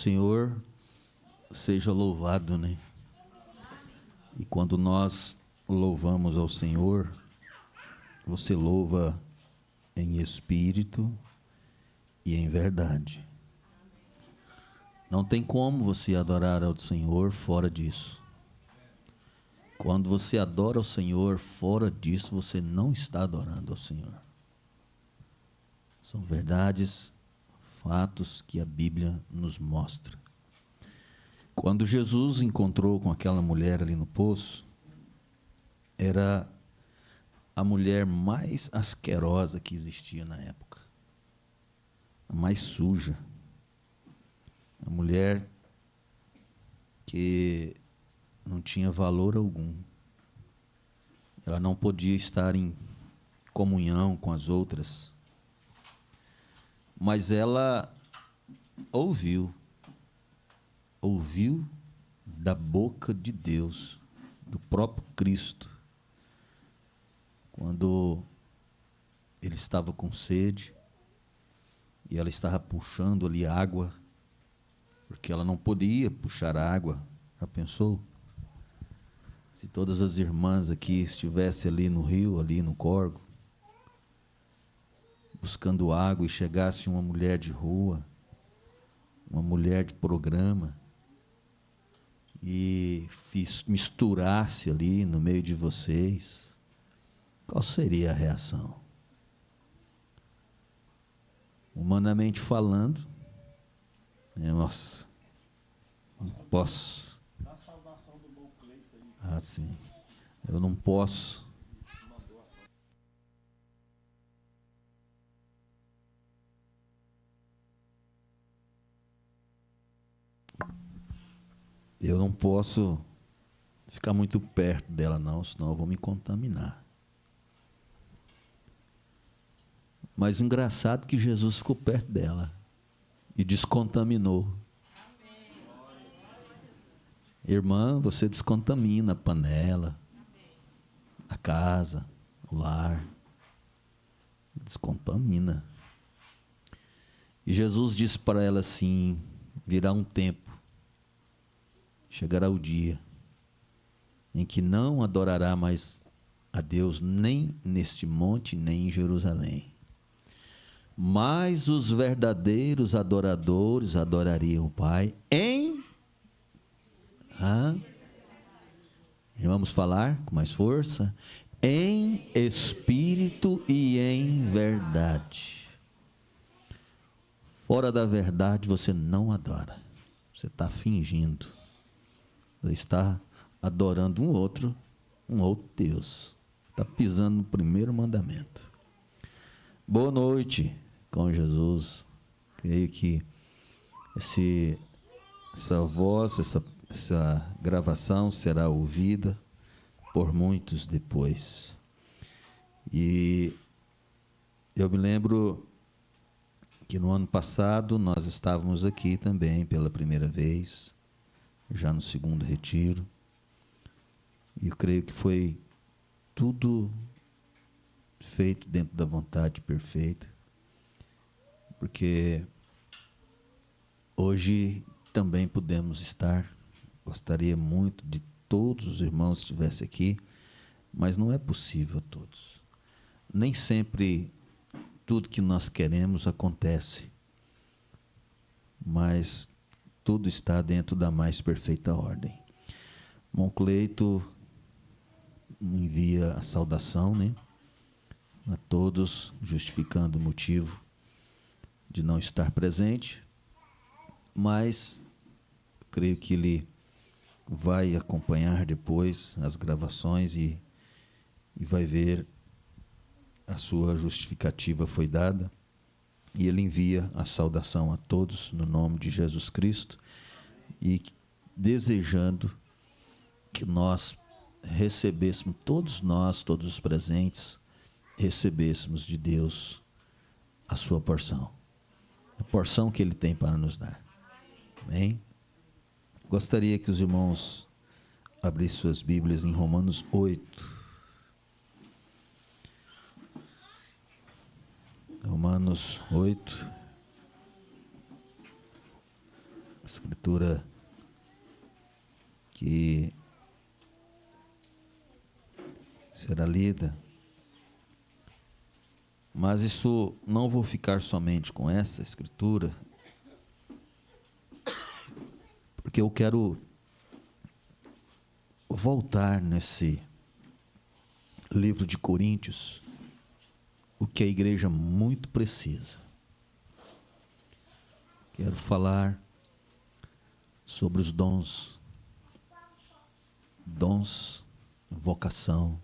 Senhor seja louvado, né? E quando nós louvamos ao Senhor, você louva em espírito e em verdade. Não tem como você adorar ao Senhor fora disso. Quando você adora ao Senhor fora disso, você não está adorando ao Senhor. São verdades, fatos que a Bíblia nos mostra. Quando Jesus encontrou com aquela mulher ali no poço, era a mulher mais asquerosa que existia na época, a mais suja, a mulher que não tinha valor algum. Ela não podia estar em comunhão com as outras, mas ela ouviu da boca de Deus, do próprio Cristo, quando ele estava com sede e ela estava puxando ali água, porque ela não podia puxar água. Já pensou? Se todas as irmãs aqui estivessem ali no rio, ali no córrego, buscando água, e chegasse uma mulher de rua, uma mulher de programa, e misturasse ali no meio de vocês, qual seria a reação? Humanamente falando, nossa, não posso. Ah, sim, eu não posso. Eu não posso ficar muito perto dela, não, senão eu vou me contaminar. Mas engraçado que Jesus ficou perto dela e descontaminou. Irmã, você descontamina a panela, a casa, o lar. Descontamina. E Jesus disse para ela assim: virá um tempo, chegará o dia em que não adorará mais a Deus nem neste monte, nem em Jerusalém. Mas os verdadeiros adoradores adorariam o Pai em... Vamos falar com mais força? Em espírito e em verdade. Fora da verdade você não adora. Você está fingindo. Você está adorando um outro Deus. Está pisando no primeiro mandamento. Boa noite com Jesus. Creio que essa voz, essa gravação será ouvida por muitos depois. E eu me lembro que no ano passado nós estávamos aqui também pela primeira vez, já no segundo retiro, e eu creio que foi tudo feito dentro da vontade perfeita, porque hoje também podemos estar. Gostaria muito de todos os irmãos estivessem aqui, mas não é possível a todos. Nem sempre tudo que nós queremos acontece, mas tudo está dentro da mais perfeita ordem. Irmão Cleito envia a saudação, né, a todos, justificando o motivo de não estar presente, mas creio que ele vai acompanhar depois as gravações e vai ver a sua justificativa foi dada, e ele envia a saudação a todos no nome de Jesus Cristo, e desejando que nós recebêssemos, todos nós, todos os presentes, recebêssemos de Deus a sua porção, a porção que ele tem para nos dar. Amém? Gostaria que os irmãos abrissem suas Bíblias em Romanos 8. Romanos 8. escritura que será lida, mas isso não vou ficar somente com essa escritura, porque eu quero voltar nesse livro de Coríntios, o que a igreja muito precisa. Quero falar sobre os dons, vocação,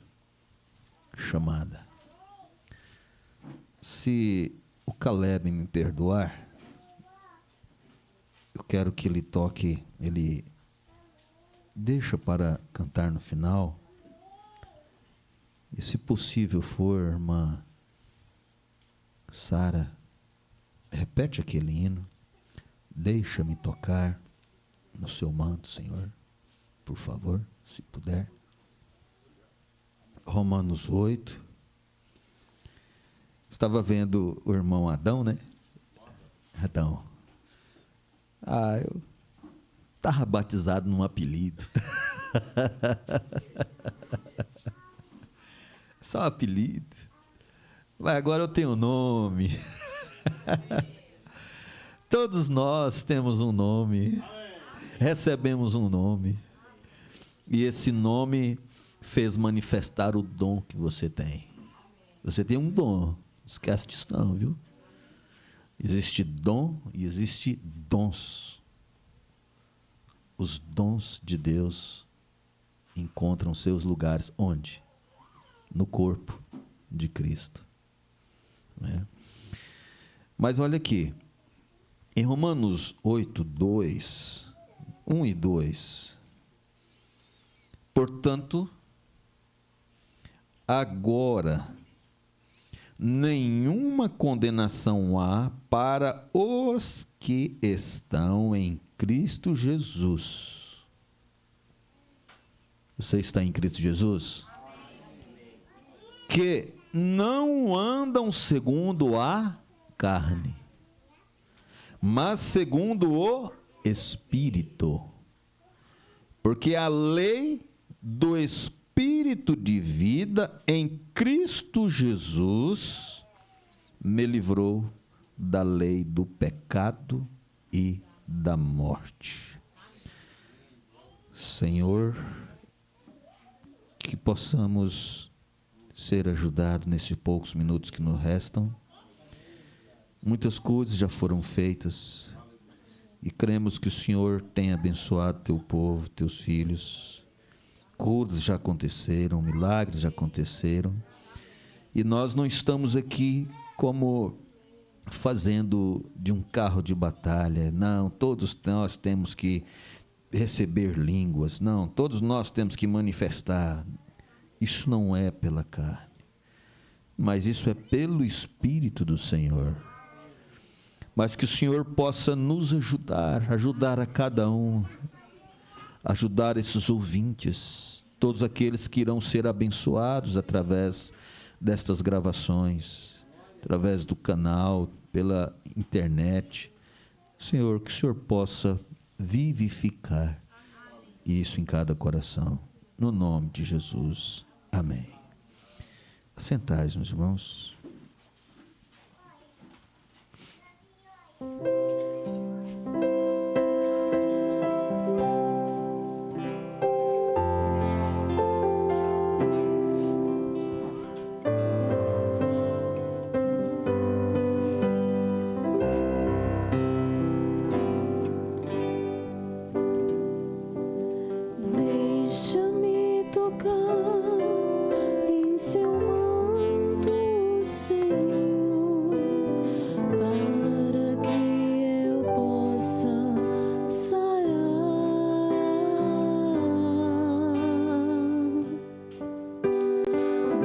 chamada. Se o Caleb me perdoar, eu quero que ele toque, ele deixa para cantar no final, e se possível for, irmã Sara, repete aquele hino, deixa-me tocar no seu manto, Senhor, por favor, se puder. Romanos 8. Estava vendo o irmão Adão, né? Adão. Eu estava batizado num apelido. Só um apelido. Mas agora eu tenho nome. Todos nós temos um nome. Recebemos um nome. E esse nome fez manifestar o dom que você tem. Você tem um dom. Não esquece disso não, viu? Existe dom e existe dons. Os dons de Deus encontram seus lugares onde? No corpo de Cristo. Né? Mas olha aqui, em Romanos 8, 2, 1 e 2, portanto, agora nenhuma condenação há para os que estão em Cristo Jesus. Você está em Cristo Jesus? Que não andam segundo a carne, mas segundo o Espírito. Porque a lei do Espírito de vida em Cristo Jesus me livrou da lei do pecado e da morte. Senhor, que possamos ser ajudados nesses poucos minutos que nos restam. Muitas coisas já foram feitas e cremos que o Senhor tem abençoado teu povo, teus filhos. Curas já aconteceram, milagres já aconteceram, e nós não estamos aqui como fazendo de um carro de batalha. Não, todos nós temos que receber línguas. Não, todos nós temos que manifestar. Isso não é pela carne, mas isso é pelo Espírito do Senhor. Mas que o Senhor possa nos ajudar a cada um, ajudar esses ouvintes, todos aqueles que irão ser abençoados através destas gravações, através do canal, pela internet. Senhor, que o Senhor possa vivificar isso em cada coração. No nome de Jesus. Amém. Assentais, meus irmãos. Deixa-me tocar em seu manto, Senhor, para que eu possa sarar.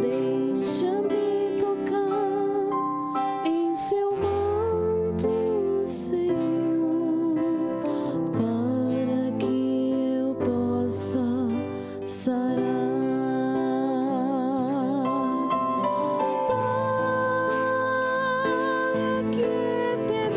Deixa-me tocar em seu manto, Senhor, para que eu possa sarar. Para que temer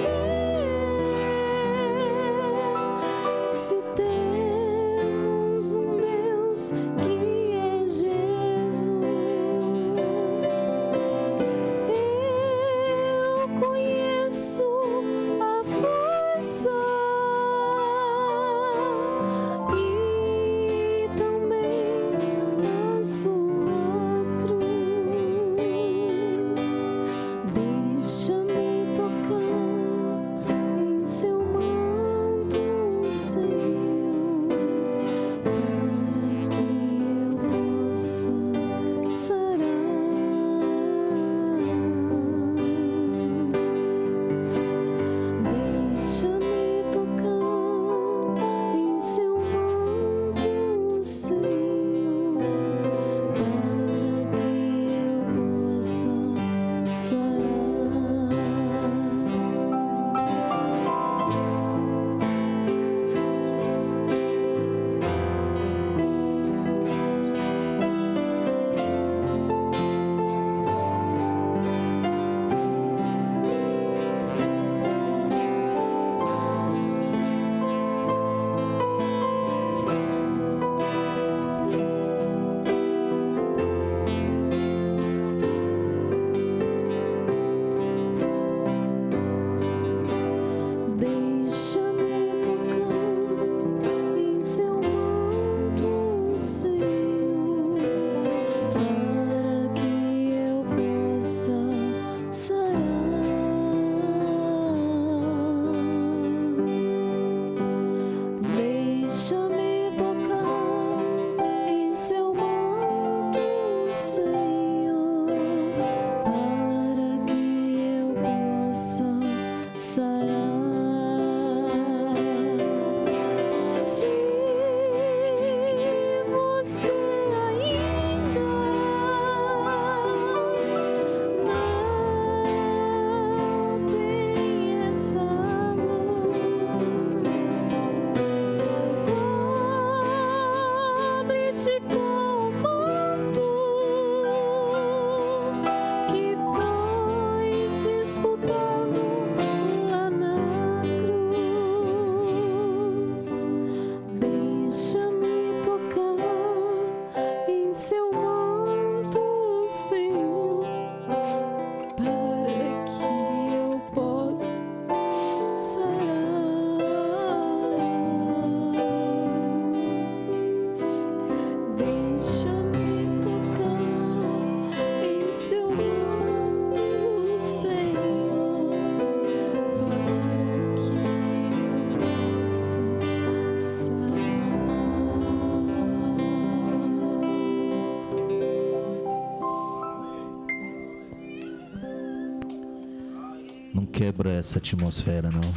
quebra essa atmosfera, não.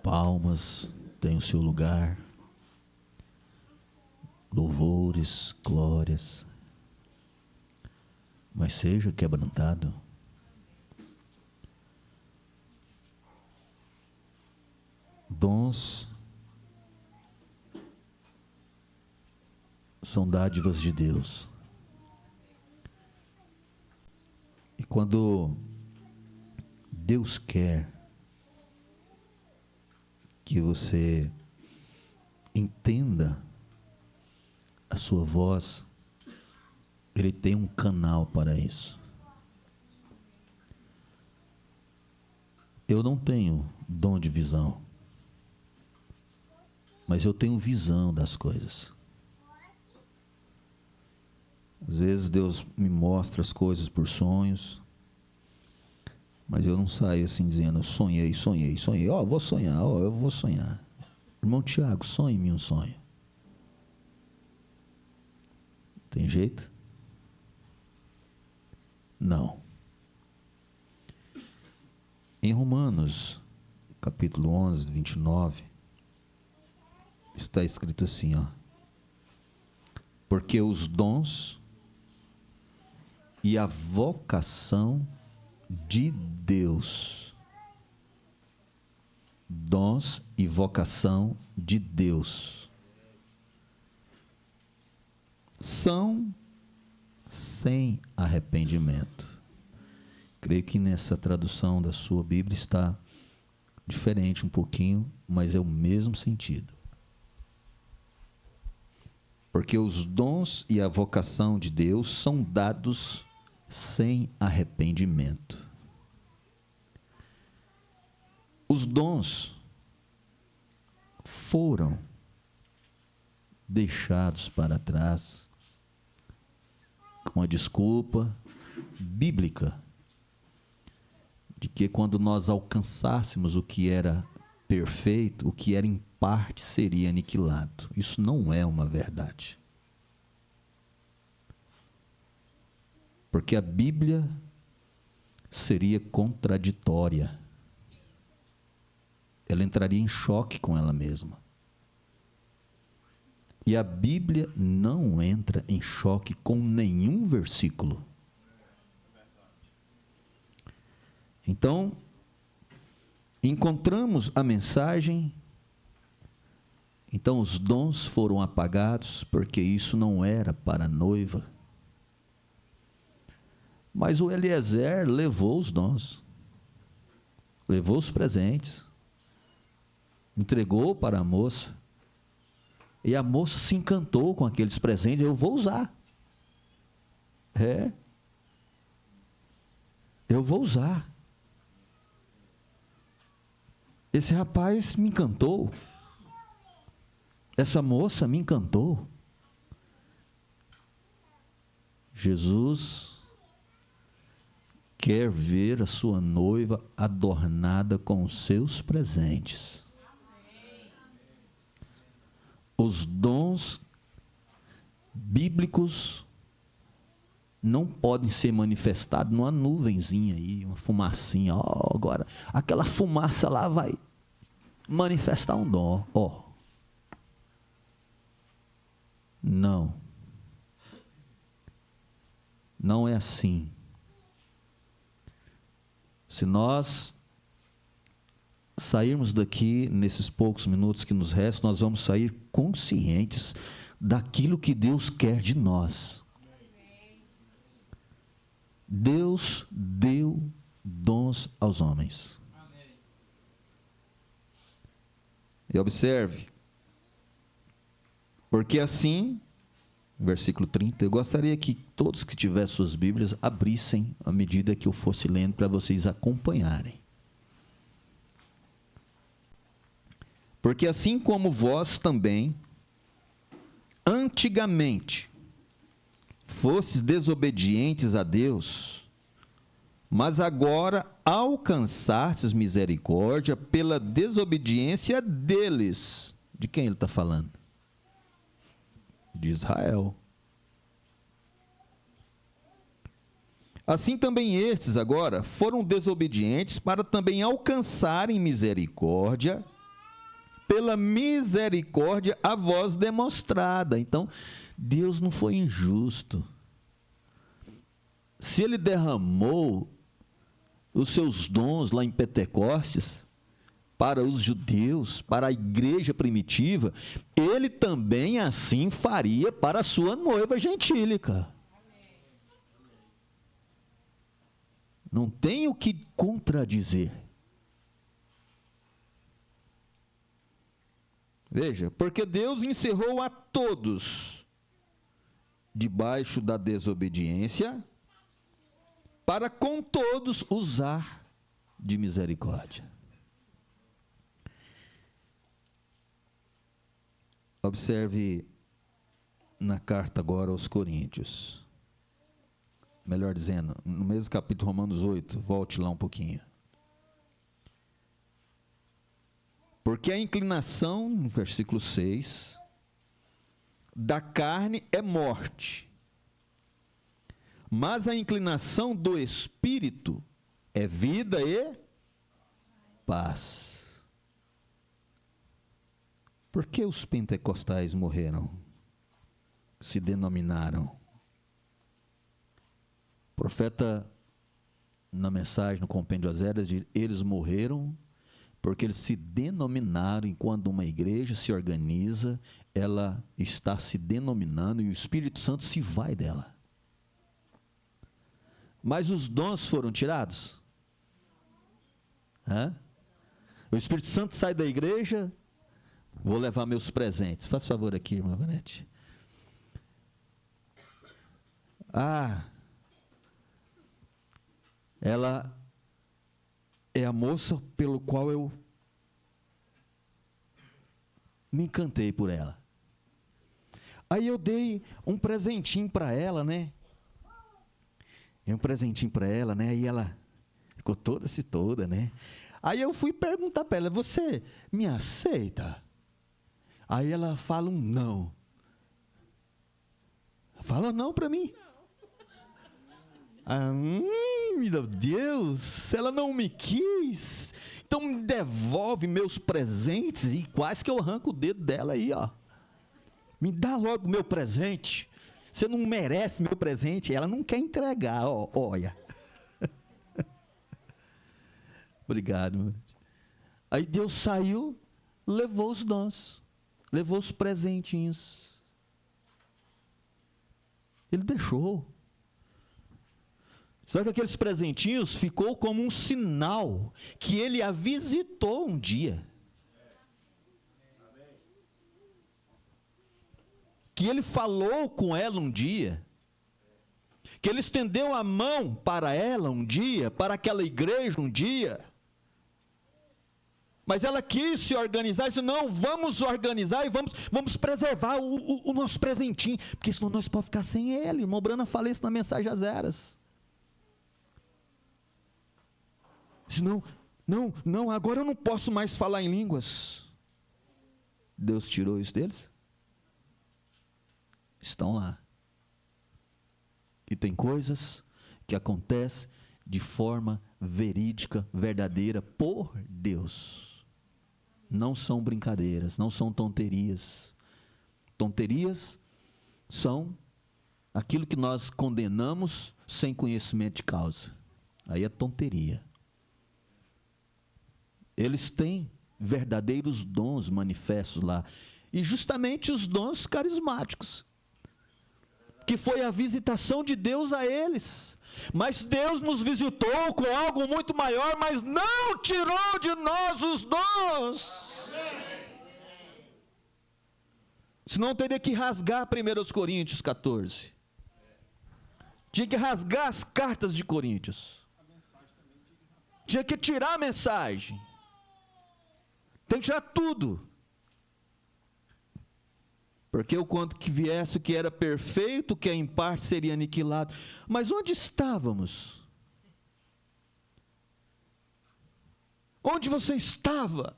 Palmas têm o seu lugar. Louvores, glórias. Mas seja quebrantado. Dons são dádivas de Deus. E quando Deus quer que você entenda a sua voz, Ele tem um canal para isso. Eu não tenho dom de visão, mas eu tenho visão das coisas. Às vezes Deus me mostra as coisas por sonhos, mas eu não saio assim dizendo, sonhei, vou sonhar, eu vou sonhar. Irmão Tiago, sonhe em mim um sonho. Tem jeito? Não. Em Romanos, capítulo 11, 29, está escrito assim, ó. Porque os dons e a vocação de Deus, dons e vocação de Deus, são sem arrependimento. Creio que nessa tradução da sua Bíblia está diferente um pouquinho, mas é o mesmo sentido. Porque os dons e a vocação de Deus são dados sem arrependimento. Os dons foram deixados para trás com a desculpa bíblica de que quando nós alcançássemos o que era perfeito, o que era em parte seria aniquilado. Isso não é uma verdade. Porque a Bíblia seria contraditória. Ela entraria em choque com ela mesma. E a Bíblia não entra em choque com nenhum versículo. Então, encontramos a mensagem. Então, os dons foram apagados, porque isso não era para a noiva. Mas o Eliezer levou os dons, levou os presentes, entregou para a moça, e a moça se encantou com aqueles presentes. Eu vou usar. Eu vou usar. Esse rapaz me encantou. Essa moça me encantou. Jesus quer ver a sua noiva adornada com os seus presentes. Os dons bíblicos não podem ser manifestados numa nuvenzinha aí, uma fumacinha. Agora, aquela fumaça lá vai manifestar um dom. Não. Não é assim. Se nós sairmos daqui, nesses poucos minutos que nos restam, nós vamos sair conscientes daquilo que Deus quer de nós. Deus deu dons aos homens. E observe, porque assim, versículo 30, eu gostaria que todos que tivessem suas Bíblias abrissem à medida que eu fosse lendo, para vocês acompanharem. Porque assim como vós também, antigamente, fostes desobedientes a Deus, mas agora alcançastes misericórdia pela desobediência deles. De quem ele está falando? De Israel. Assim também estes agora foram desobedientes para também alcançarem misericórdia, pela misericórdia a vós demonstrada. Então, Deus não foi injusto. Se Ele derramou os seus dons lá em Pentecostes, para os judeus, para a igreja primitiva, Ele também assim faria para a sua noiva gentílica. Não tem o que contradizer. Veja, porque Deus encerrou a todos debaixo da desobediência, para com todos usar de misericórdia. Observe na carta agora aos Coríntios. Melhor dizendo, no mesmo capítulo, Romanos 8, volte lá um pouquinho. Porque a inclinação, no versículo 6, da carne é morte, mas a inclinação do Espírito é vida e paz. Por que os pentecostais morreram? Se denominaram? O profeta, na mensagem, no compêndio às Eras, diz: eles morreram porque eles se denominaram. Enquanto uma igreja se organiza, ela está se denominando e o Espírito Santo se vai dela. Mas os dons foram tirados? O Espírito Santo sai da igreja. Vou levar meus presentes. Faz favor aqui, irmã Vanete. Ela é a moça pelo qual eu me encantei por ela. Aí eu dei um presentinho para ela, né? Aí ela ficou toda, né? Aí eu fui perguntar para ela: você me aceita? Aí ela fala um não. Fala não para mim. Meu Deus, ela não me quis, então me devolve meus presentes. E quase que eu arranco o dedo dela aí, ó. Me dá logo meu presente. Você não merece meu presente. Ela não quer entregar, ó, olha. Obrigado. Aí Deus saiu, levou os dons, levou os presentinhos. Ele deixou. Só que aqueles presentinhos ficou como um sinal que ele a visitou um dia. Que ele falou com ela um dia. Que ele estendeu a mão para ela um dia, para aquela igreja um dia. Mas ela quis se organizar e disse: não, vamos organizar e vamos preservar o nosso presentinho, porque senão nós podemos ficar sem ele. Irmão Brana fala isso na mensagem às Eras. Disse: não, agora eu não posso mais falar em línguas. Deus tirou isso deles? Estão lá. E tem coisas que acontecem de forma verídica, verdadeira, por Deus. Não são brincadeiras, não são tonterias. Tonterias são aquilo que nós condenamos sem conhecimento de causa. Aí é tonteria. Eles têm verdadeiros dons manifestos lá. E justamente os dons carismáticos, que foi a visitação de Deus a eles. Mas Deus nos visitou com algo muito maior, mas não tirou de nós os dons. Senão teria que rasgar 1 Coríntios 14. Tinha que rasgar as cartas de Coríntios. Tinha que tirar a mensagem. Tem que tirar tudo. Porque o quanto que viesse o que era perfeito, o que em parte seria aniquilado. Mas onde estávamos? Onde você estava?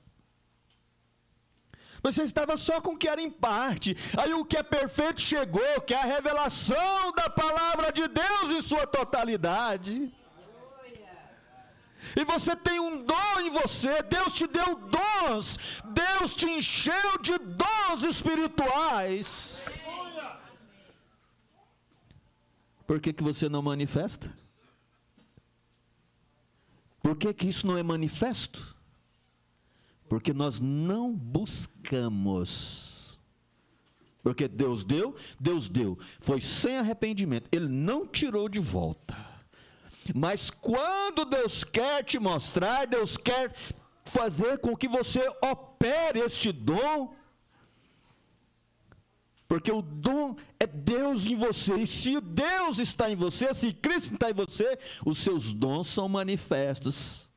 Você estava só com o que era em parte. Aí o que é perfeito chegou, que é a revelação da palavra de Deus em sua totalidade. E você tem um dom em você, Deus te deu dons, Deus te encheu de dons espirituais. Por que você não manifesta? Por que isso não é manifesto? Porque nós não buscamos. Porque Deus deu, foi sem arrependimento, Ele não tirou de volta. Mas quando Deus quer te mostrar, Deus quer fazer com que você opere este dom, porque o dom é Deus em você, e se Deus está em você, se Cristo está em você, os seus dons são manifestos.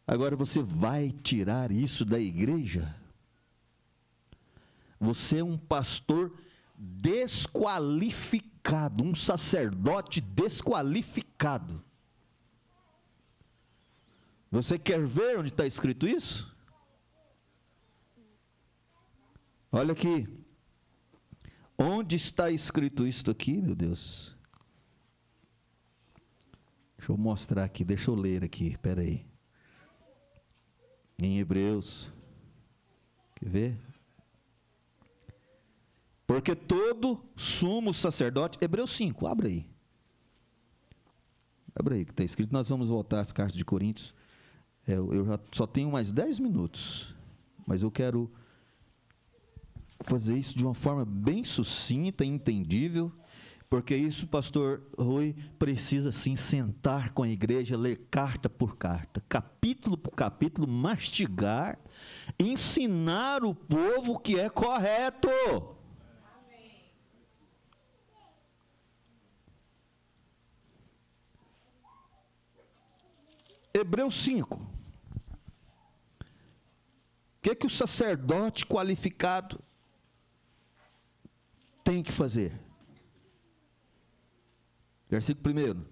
Agora você vai tirar isso da igreja? Você é um pastor desqualificado, um sacerdote desqualificado. Você quer ver onde está escrito isso? Olha aqui. Onde está escrito isto aqui, meu Deus? Deixa eu mostrar aqui, deixa eu ler aqui, espera aí. Em Hebreus, quer ver? Porque todo sumo sacerdote, Hebreus 5, abre aí, que está escrito, nós vamos voltar às cartas de Coríntios, eu já só tenho mais 10 minutos, mas eu quero fazer isso de uma forma bem sucinta e entendível, porque isso, pastor Rui, precisa sim sentar com a igreja, ler carta por carta, capítulo por capítulo, mastigar, ensinar o povo o que é correto. Hebreus 5. O que o sacerdote qualificado tem que fazer? Versículo 1.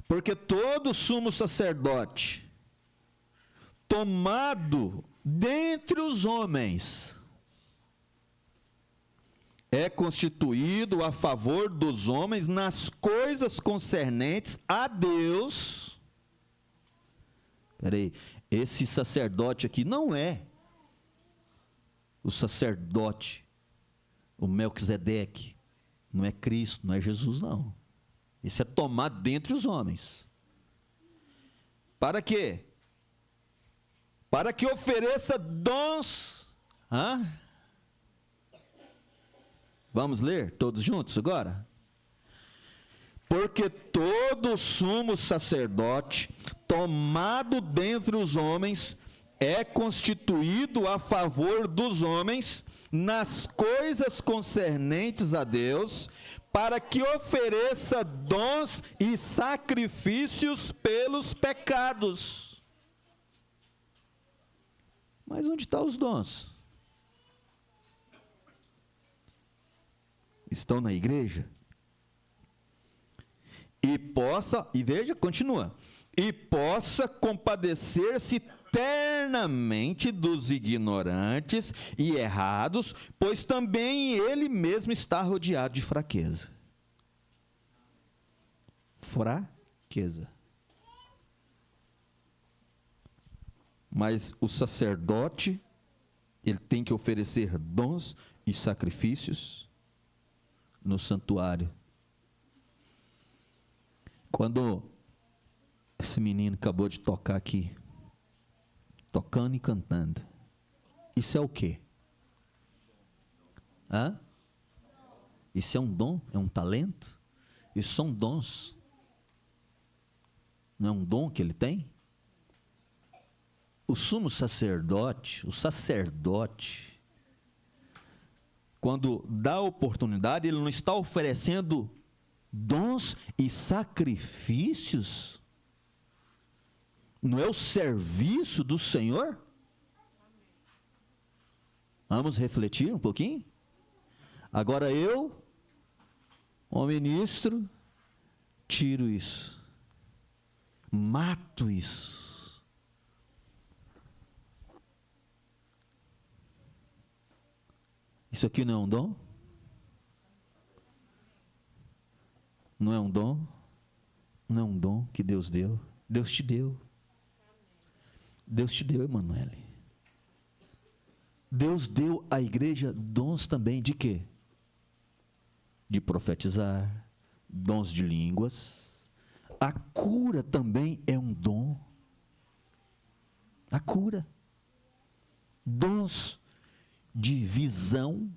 Porque todo sumo sacerdote, tomado dentre os homens, é constituído a favor dos homens nas coisas concernentes a Deus. Espera aí, esse sacerdote aqui não é o sacerdote, o Melquisedeque, não é Cristo, não é Jesus, não. Esse é tomado dentre os homens. Para quê? Para que ofereça dons. Vamos ler todos juntos agora? Porque todo sumo sacerdote, tomado dentre os homens, é constituído a favor dos homens, nas coisas concernentes a Deus, para que ofereça dons e sacrifícios pelos pecados. Mas onde estão os dons? Estão na igreja? E veja, continua, e possa compadecer-se ternamente dos ignorantes e errados, pois também ele mesmo está rodeado de fraqueza. Fraqueza. Mas o sacerdote, ele tem que oferecer dons e sacrifícios no santuário. Quando esse menino acabou de tocar aqui, tocando e cantando, isso é o quê? Isso é um dom? É um talento? Isso são dons. Não é um dom que ele tem? O sumo sacerdote, quando dá a oportunidade, ele não está oferecendo dons e sacrifícios? Não é o serviço do Senhor? Vamos refletir um pouquinho? Agora eu, o ministro, tiro isso, mato isso. Isso aqui não é um dom? Não é um dom? Não é um dom que Deus deu? Deus te deu. Deus te deu, Emanuele. Deus deu à igreja dons também de quê? De profetizar, dons de línguas. A cura também é um dom. A cura. Dons de visão.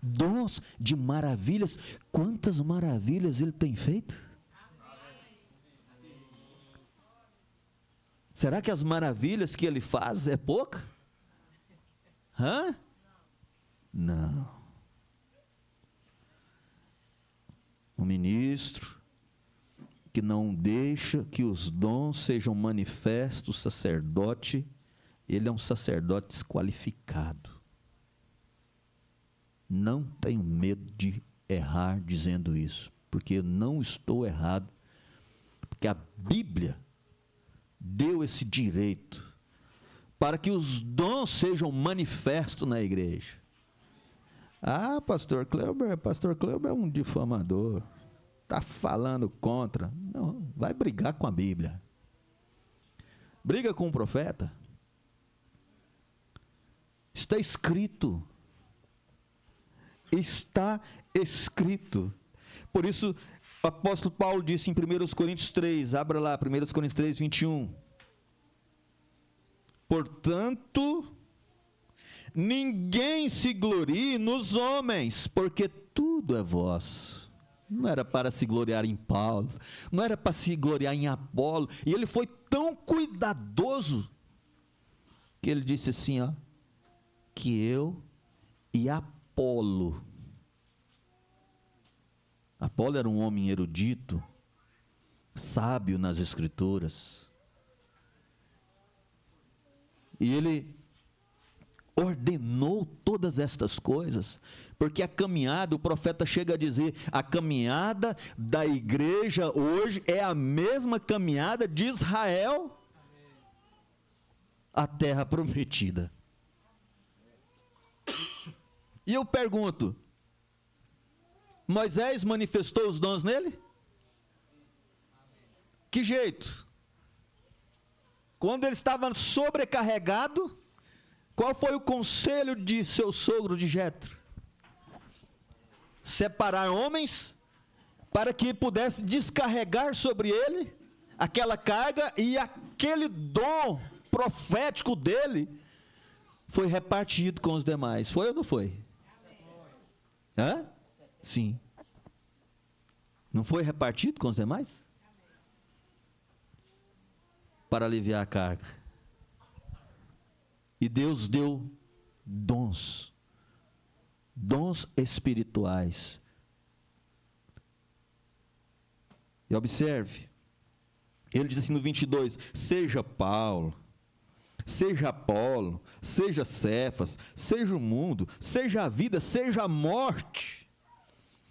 Dons de maravilhas. Quantas maravilhas Ele tem feito? Será que as maravilhas que Ele faz é pouca? Hã? Não. Um ministro que não deixa que os dons sejam manifestos, sacerdote, ele é um sacerdote desqualificado. Não tenho medo de errar dizendo isso, porque eu não estou errado, porque a Bíblia deu esse direito para que os dons sejam manifestos na igreja. Ah, pastor Cleuber é um difamador, está falando contra. Não, vai brigar com a Bíblia. Briga com o profeta. Está escrito. Está escrito. Por isso, o apóstolo Paulo disse em 1 Coríntios 3, abra lá, 1 Coríntios 3, 21. Portanto, ninguém se glorie nos homens, porque tudo é vosso. Não era para se gloriar em Paulo, não era para se gloriar em Apolo, e ele foi tão cuidadoso, que ele disse assim, ó, que eu e Apolo era um homem erudito, sábio nas escrituras, e ele ordenou todas estas coisas, porque a caminhada, o profeta chega a dizer, a caminhada da igreja hoje é a mesma caminhada de Israel, a terra prometida. E eu pergunto, Moisés manifestou os dons nele? Que jeito? Quando ele estava sobrecarregado, qual foi o conselho de seu sogro de Jetro? Separar homens para que pudesse descarregar sobre ele aquela carga, e aquele dom profético dele foi repartido com os demais. Foi ou não foi? Hã? Sim. Não foi repartido com os demais? Para aliviar a carga. E Deus deu dons espirituais. E observe, ele diz assim no 22, seja Paulo, seja Apolo, seja Cefas, seja o mundo, seja a vida, seja a morte,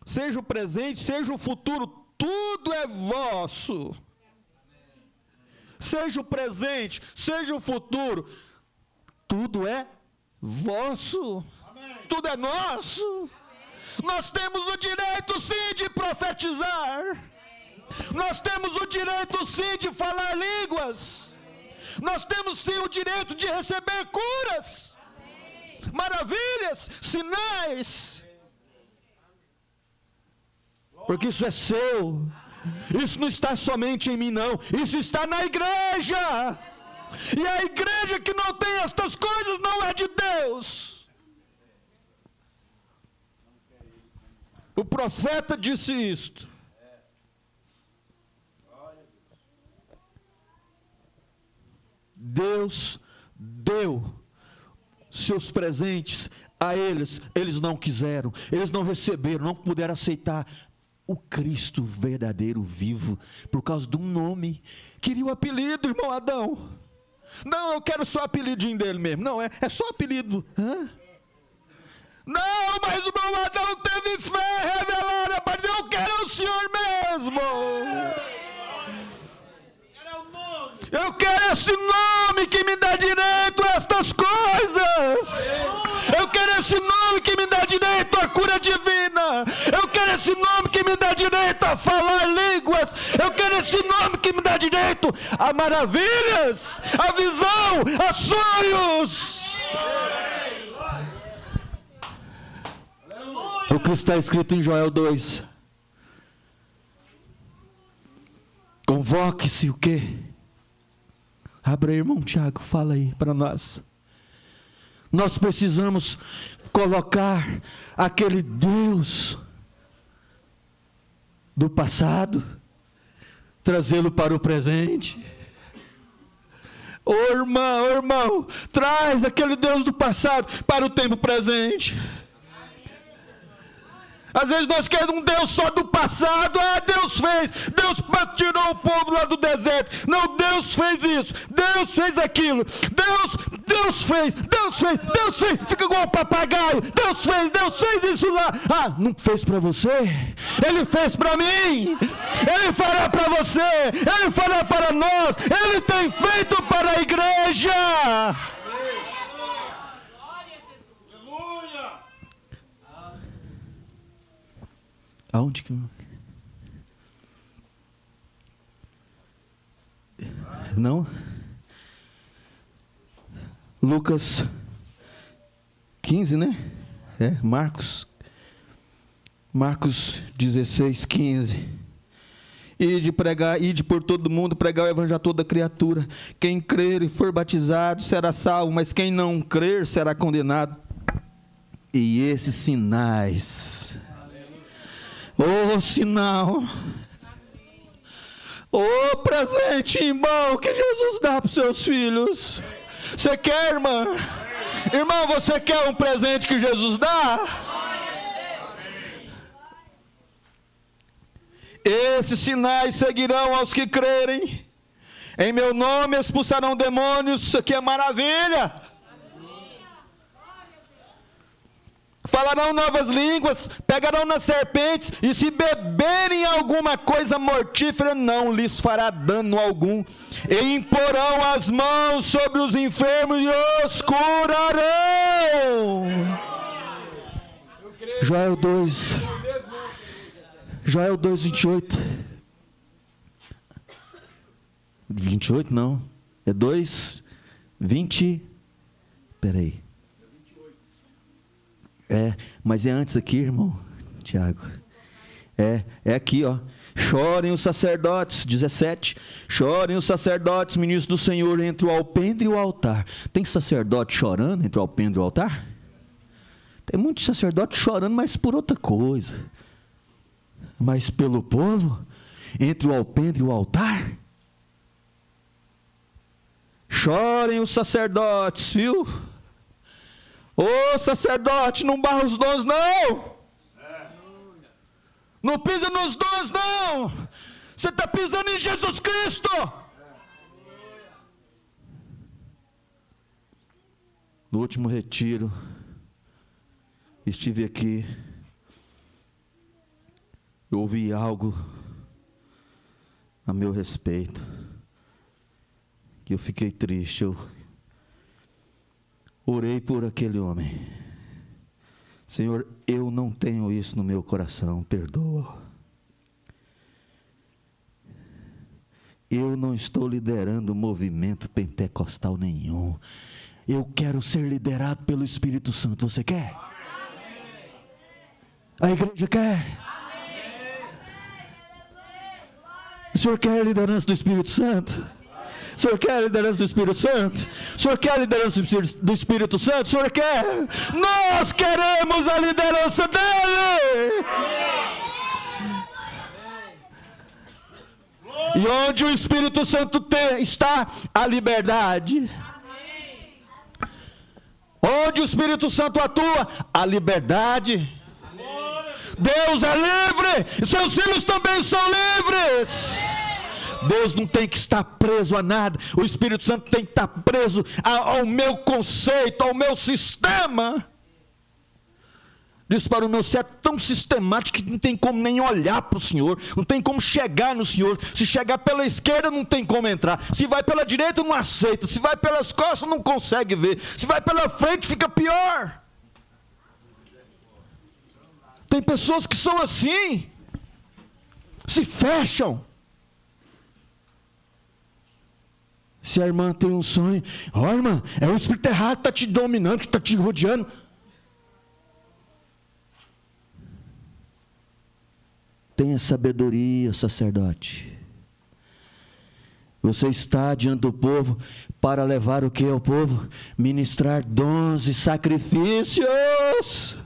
seja o presente, seja o futuro, tudo é vosso. Seja o presente, seja o futuro, tudo é vosso. Amém. Tudo é nosso. Amém. Nós temos o direito sim de profetizar. Amém. Nós temos o direito sim de falar línguas. Amém. Nós temos sim o direito de receber curas. Amém. Maravilhas, sinais. Porque isso é seu. Isso não está somente em mim, não. Isso está na igreja. E a igreja que não tem estas coisas não é de Deus. O profeta disse isto. Deus deu seus presentes a eles. Eles não quiseram, eles não receberam, não puderam aceitar o Cristo verdadeiro, vivo, por causa de um nome. Queria o apelido, irmão Adão. Não, eu quero só o apelidinho dele mesmo. Não, é só apelido. Hã? Não, mas o meu Adão teve fé revelada, mas eu quero o Senhor mesmo. Eu quero esse nome que me dá direito a estas coisas. Eu quero esse nome Eu quero esse nome que me dá direito a falar línguas. Eu quero esse nome que me dá direito a maravilhas, a visão, a sonhos. O que está escrito em Joel 2. Convoque-se o quê? Abra aí, irmão Tiago, fala aí para nós. Nós precisamos colocar aquele Deus do passado, trazê-lo para o presente. Ô irmão, traz aquele Deus do passado para o tempo presente. Às vezes nós queremos um Deus só do passado. Deus fez, Deus tirou o povo lá do deserto. Não, Deus fez isso, Deus fez aquilo, Deus fez, fica igual um papagaio. Deus fez isso lá. Não fez para você? Ele fez para mim. Ele fará para você, Ele fará para nós. Ele tem feito para a igreja. Aonde que... Não? Lucas 15, né? Marcos 16, 15. Ide por todo mundo, pregar o evangelho a toda criatura. Quem crer e for batizado será salvo, mas quem não crer será condenado. E esses sinais... sinal, presente, irmão, que Jesus dá para os seus filhos. Você quer, irmã? Irmão, você quer um presente que Jesus dá? Esses sinais seguirão aos que crerem. Em meu nome expulsarão demônios. Isso aqui é maravilha. Falarão novas línguas, pegarão nas serpentes, e se beberem alguma coisa mortífera, não lhes fará dano algum. E imporão as mãos sobre os enfermos e os curarão. Joel 2, 28. 28 não, é 2, 20, peraí. Mas é antes aqui, irmão Tiago. É aqui, ó. Chorem os sacerdotes, 17. Chorem os sacerdotes, ministros do Senhor, entre o alpendre e o altar. Tem sacerdote chorando entre o alpendre e o altar? Tem muitos sacerdotes chorando, mas por outra coisa. Mas pelo povo, entre o alpendre e o altar. Chorem os sacerdotes, viu? Sacerdote, não barra os dons, não. Não pisa nos dons, não. Você está pisando em Jesus Cristo. No último retiro, estive aqui, eu ouvi algo a meu respeito, que eu fiquei triste. Eu orei por aquele homem. Senhor, eu não tenho isso no meu coração, perdoa. Eu não estou liderando movimento pentecostal nenhum. Eu quero ser liderado pelo Espírito Santo. Você quer? A igreja quer? O senhor quer a liderança do Espírito Santo? O senhor quer a liderança do Espírito Santo? O senhor quer a liderança do Espírito Santo? O senhor quer? Nós queremos a liderança dele! E onde o Espírito Santo está, a liberdade. Onde o Espírito Santo atua, a liberdade. Deus é livre, e seus filhos também são livres. Deus não tem que estar preso a nada. O Espírito Santo tem que estar preso ao meu conceito, ao meu sistema. Diz para o meu ser, é tão sistemático que não tem como nem olhar para o Senhor, não tem como chegar no Senhor. Se chegar pela esquerda não tem como entrar, se vai pela direita não aceita, se vai pelas costas não consegue ver, se vai pela frente fica pior. Tem pessoas que são assim, se fecham. Se a irmã tem um sonho, irmã, é o espírito errado que está te dominando, que está te rodeando. Tenha sabedoria, sacerdote. Você está diante do povo para levar o que ao povo? Ministrar dons e sacrifícios.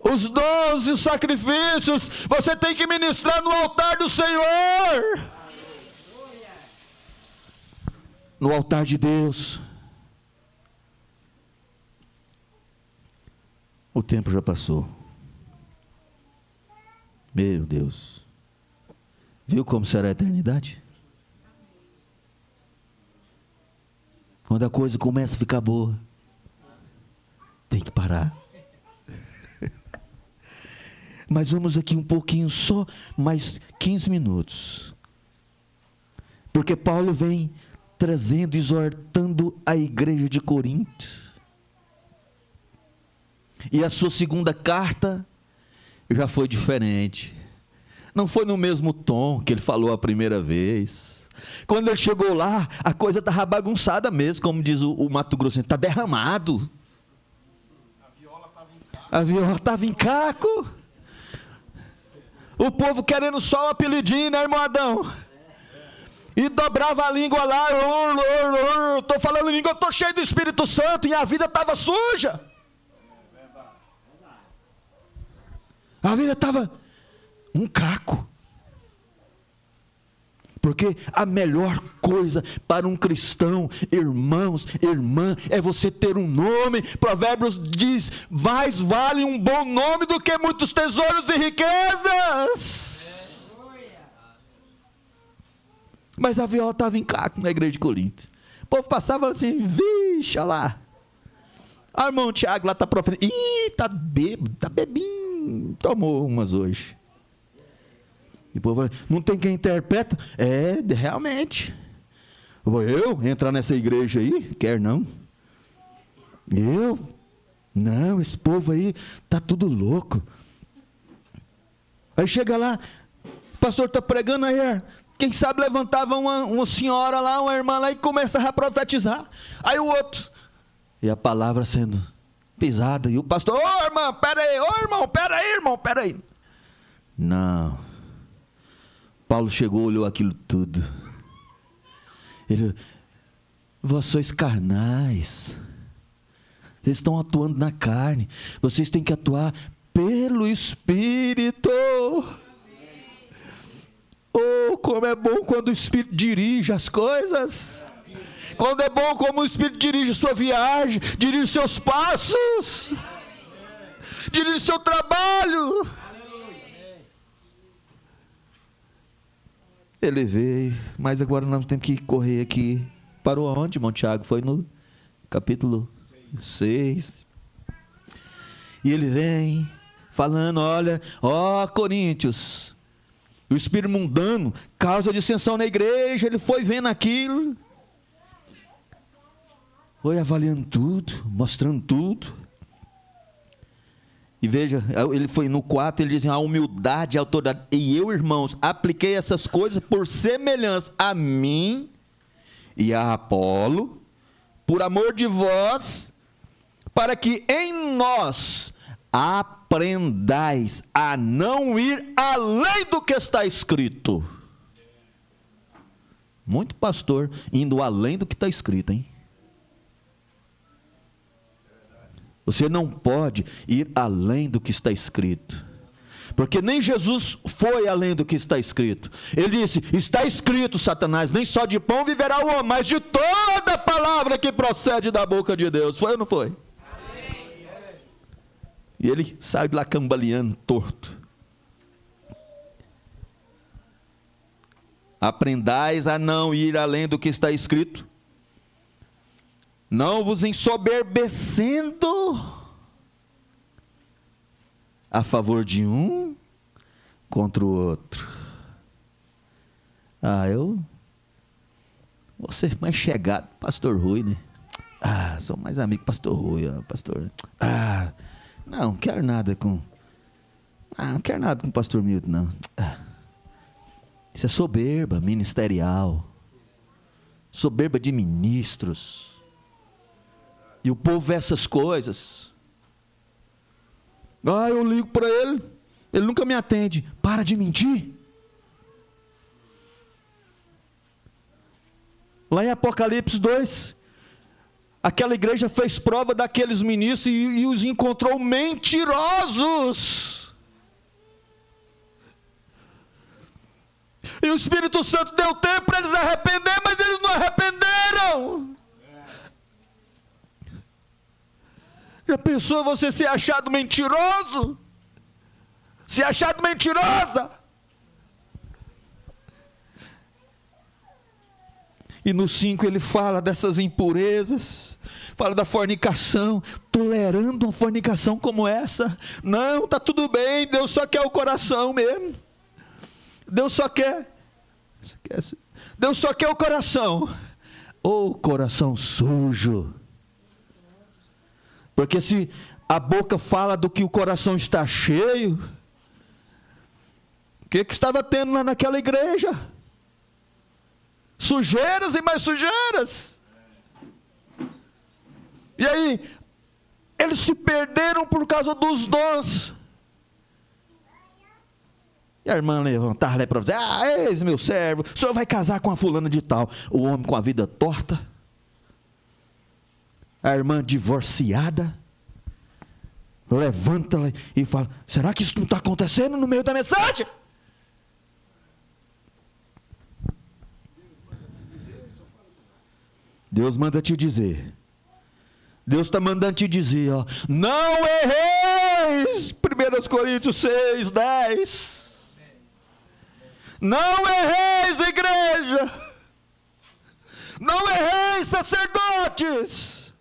Os dons e os sacrifícios você tem que ministrar no altar do Senhor. No altar de Deus. O tempo já passou. Meu Deus. Viu como será a eternidade? Quando a coisa começa a ficar boa, tem que parar. Mas vamos aqui um pouquinho, só mais 15 minutos. Porque Paulo vem trazendo, exortando a igreja de Corinto. E a sua segunda carta já foi diferente. Não foi no mesmo tom que ele falou a primeira vez. Quando ele chegou lá, a coisa estava bagunçada mesmo, como diz o Mato Grosso, está derramado. A viola estava em caco. O povo querendo só o apelidinho, né, irmão Adão? E dobrava a língua lá, estou falando língua, eu estou cheio do Espírito Santo, e a vida estava suja. A vida estava um caco. Porque a melhor coisa para um cristão, irmãos, irmã, é você ter um nome. Provérbios diz, mais vale um bom nome do que muitos tesouros e riquezas. Mas a viola estava em caco na igreja de Corinto. O povo passava assim, vixe, olha lá. Ah, irmão Tiago lá está profetizando. Ih, está bêbado, está bebinho. Tomou umas hoje. E o povo fala, não tem quem interpreta? É, realmente. Eu entrar nessa igreja aí? Quer não? Eu? Não, esse povo aí está tudo louco. Aí chega lá, o pastor está pregando aí, quem sabe levantava uma senhora lá, uma irmã lá e começava a profetizar. Aí o outro, e a palavra sendo pisada, e o pastor, irmão, peraí, irmão, peraí. Não. Paulo chegou, olhou aquilo tudo. Ele, vós sois carnais. Vocês estão atuando na carne. Vocês têm que atuar pelo Espírito. Oh, como é bom quando o Espírito dirige as coisas. Quando é bom como o Espírito dirige sua viagem, dirige seus passos, dirige seu trabalho. Ele veio, mas agora nós temos que correr aqui. Parou aonde, irmão Tiago? Foi no capítulo 6. E ele vem falando, olha, Coríntios, o espírito mundano causa dissensão na igreja. Ele foi vendo aquilo, foi avaliando tudo, mostrando tudo. E veja, ele foi no 4, ele diz, a humildade e a autoridade. E eu, irmãos, apliquei essas coisas por semelhança a mim e a Apolo, por amor de vós, para que em nós aprendais a não ir além do que está escrito. Muito pastor indo além do que está escrito, hein? Você não pode ir além do que está escrito. Porque nem Jesus foi além do que está escrito. Ele disse, está escrito, Satanás, nem só de pão viverá o homem, mas de toda palavra que procede da boca de Deus. Foi ou não foi? Amém. E ele sai de lá cambaleando, torto. Aprendais a não ir além do que está escrito, não vos ensoberbecendo a favor de um contra o outro. Eu vou ser mais chegado, pastor Rui, né? Sou mais amigo do pastor Rui, pastor. Não quero nada com... não quero nada com o pastor Milton, não. Isso é soberba ministerial. Soberba de ministros. E o povo vê essas coisas. Eu ligo para ele, ele nunca me atende. Para de mentir. Lá em Apocalipse 2, aquela igreja fez prova daqueles ministros e os encontrou mentirosos. E o Espírito Santo deu tempo para eles arrepender, mas eles não arrependeram. Já pensou você ser achado mentiroso? Ser achado mentirosa? E no 5 ele fala dessas impurezas, fala da fornicação, tolerando uma fornicação como essa. Não, está tudo bem, Deus só quer o coração mesmo. Deus só quer o coração. O coração sujo. Porque se a boca fala do que o coração está cheio, o que estava tendo lá naquela igreja? Sujeiras e mais sujeiras. E aí, eles se perderam por causa dos dons. E a irmã levantava lá para dizer: eis meu servo, o senhor vai casar com a fulana de tal. O homem com a vida torta. A irmã divorciada levanta e fala: será que isso não está acontecendo no meio da mensagem? Deus manda te dizer. Deus está mandando te dizer, não erreis. 1 Coríntios 6, 10. Não erreis, igreja. Não erreis, sacerdotes.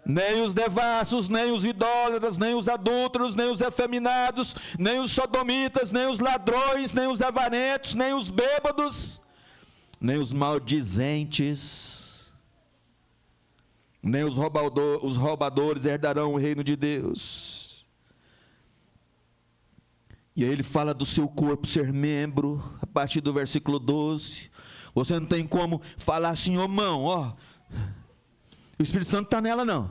Nem os devassos, nem os idólatras, nem os adúlteros, nem os efeminados, nem os sodomitas, nem os ladrões, nem os avarentos, nem os bêbados, nem os maldizentes, nem os roubadores herdarão o reino de Deus. E aí ele fala do seu corpo ser membro, a partir do versículo 12. Você não tem como falar assim: mão, o Espírito Santo está nela, não.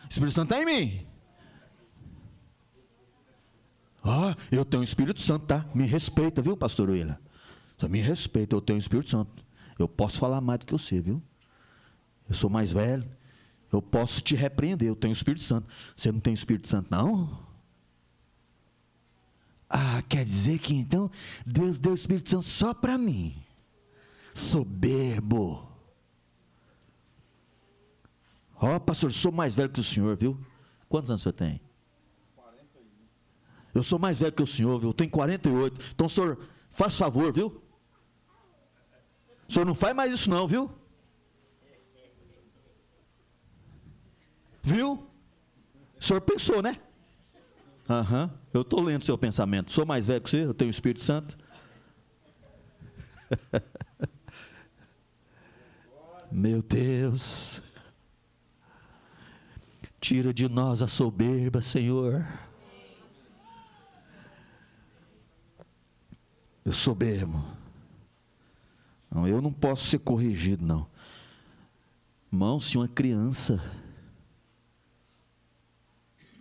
O Espírito Santo está em mim. Eu tenho o Espírito Santo, tá? Me respeita, viu, pastor William? Você me respeita, eu tenho o Espírito Santo. Eu posso falar mais do que você, viu? Eu sou mais velho. Eu posso te repreender, eu tenho o Espírito Santo. Você não tem o Espírito Santo, não? Quer dizer que então Deus deu o Espírito Santo só para mim. Soberbo. Pastor, eu sou mais velho que o senhor, viu? Quantos anos o senhor tem? 41. Eu sou mais velho que o senhor, viu? Eu tenho 48. Então, o senhor, faz favor, viu? O senhor não faz mais isso não, viu? Viu? O senhor pensou, né? Eu estou lendo o seu pensamento. Sou mais velho que você, eu tenho o Espírito Santo. Meu Deus. Tira de nós a soberba, Senhor. Eu soberbo. Não, eu não posso ser corrigido, não. Irmão, se uma criança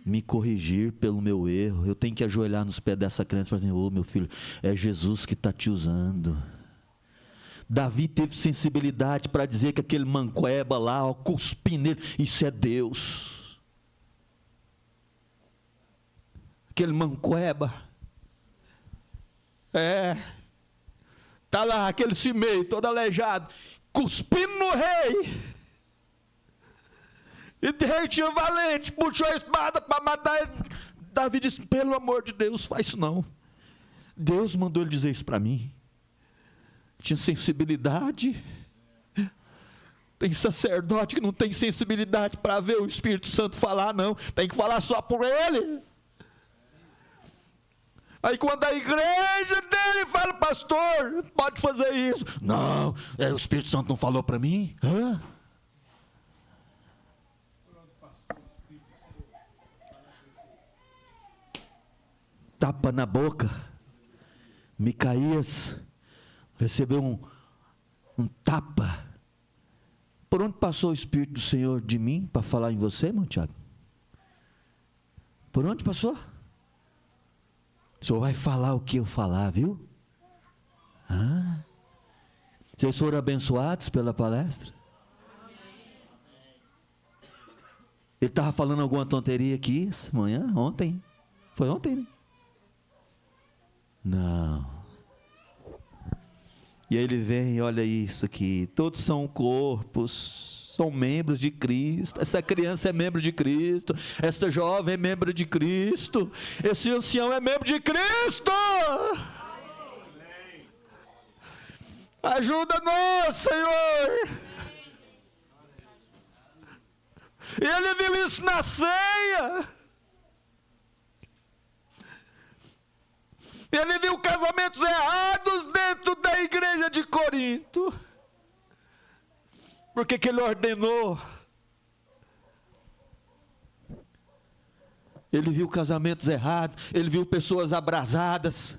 me corrigir pelo meu erro, eu tenho que ajoelhar nos pés dessa criança e falar assim: meu filho, é Jesus que está te usando. Davi teve sensibilidade para dizer que aquele manqueba lá, cuspindo nele, isso é Deus. Aquele manqueba, está lá, aquele Simei, todo aleijado, cuspindo no rei. E o rei tinha valente, puxou a espada para matar ele. Davi disse: pelo amor de Deus, faz isso não. Deus mandou ele dizer isso para mim. Tinha sensibilidade. Tem sacerdote que não tem sensibilidade para ver o Espírito Santo falar, não. Tem que falar só por ele. Aí quando a igreja dele fala: pastor, pode fazer isso. Não, o Espírito Santo não falou para mim. tapa na boca. Micaías recebeu um tapa. Por onde passou o Espírito do Senhor de mim para falar em você, irmão Tiago? Por onde passou? O Senhor vai falar o que eu falar, viu? Vocês foram abençoados pela palestra? Ele estava falando alguma tonteria aqui essa manhã, ontem? Foi ontem, né? Não. E aí ele vem, olha isso aqui, todos são corpos, são membros de Cristo, essa criança é membro de Cristo, esta jovem é membro de Cristo, esse ancião é membro de Cristo. Ajuda-nos, Senhor. E ele viu isso na ceia. Ele viu casamentos errados dentro da igreja de Corinto. Por que que ele ordenou? Ele viu casamentos errados, ele viu pessoas abrasadas,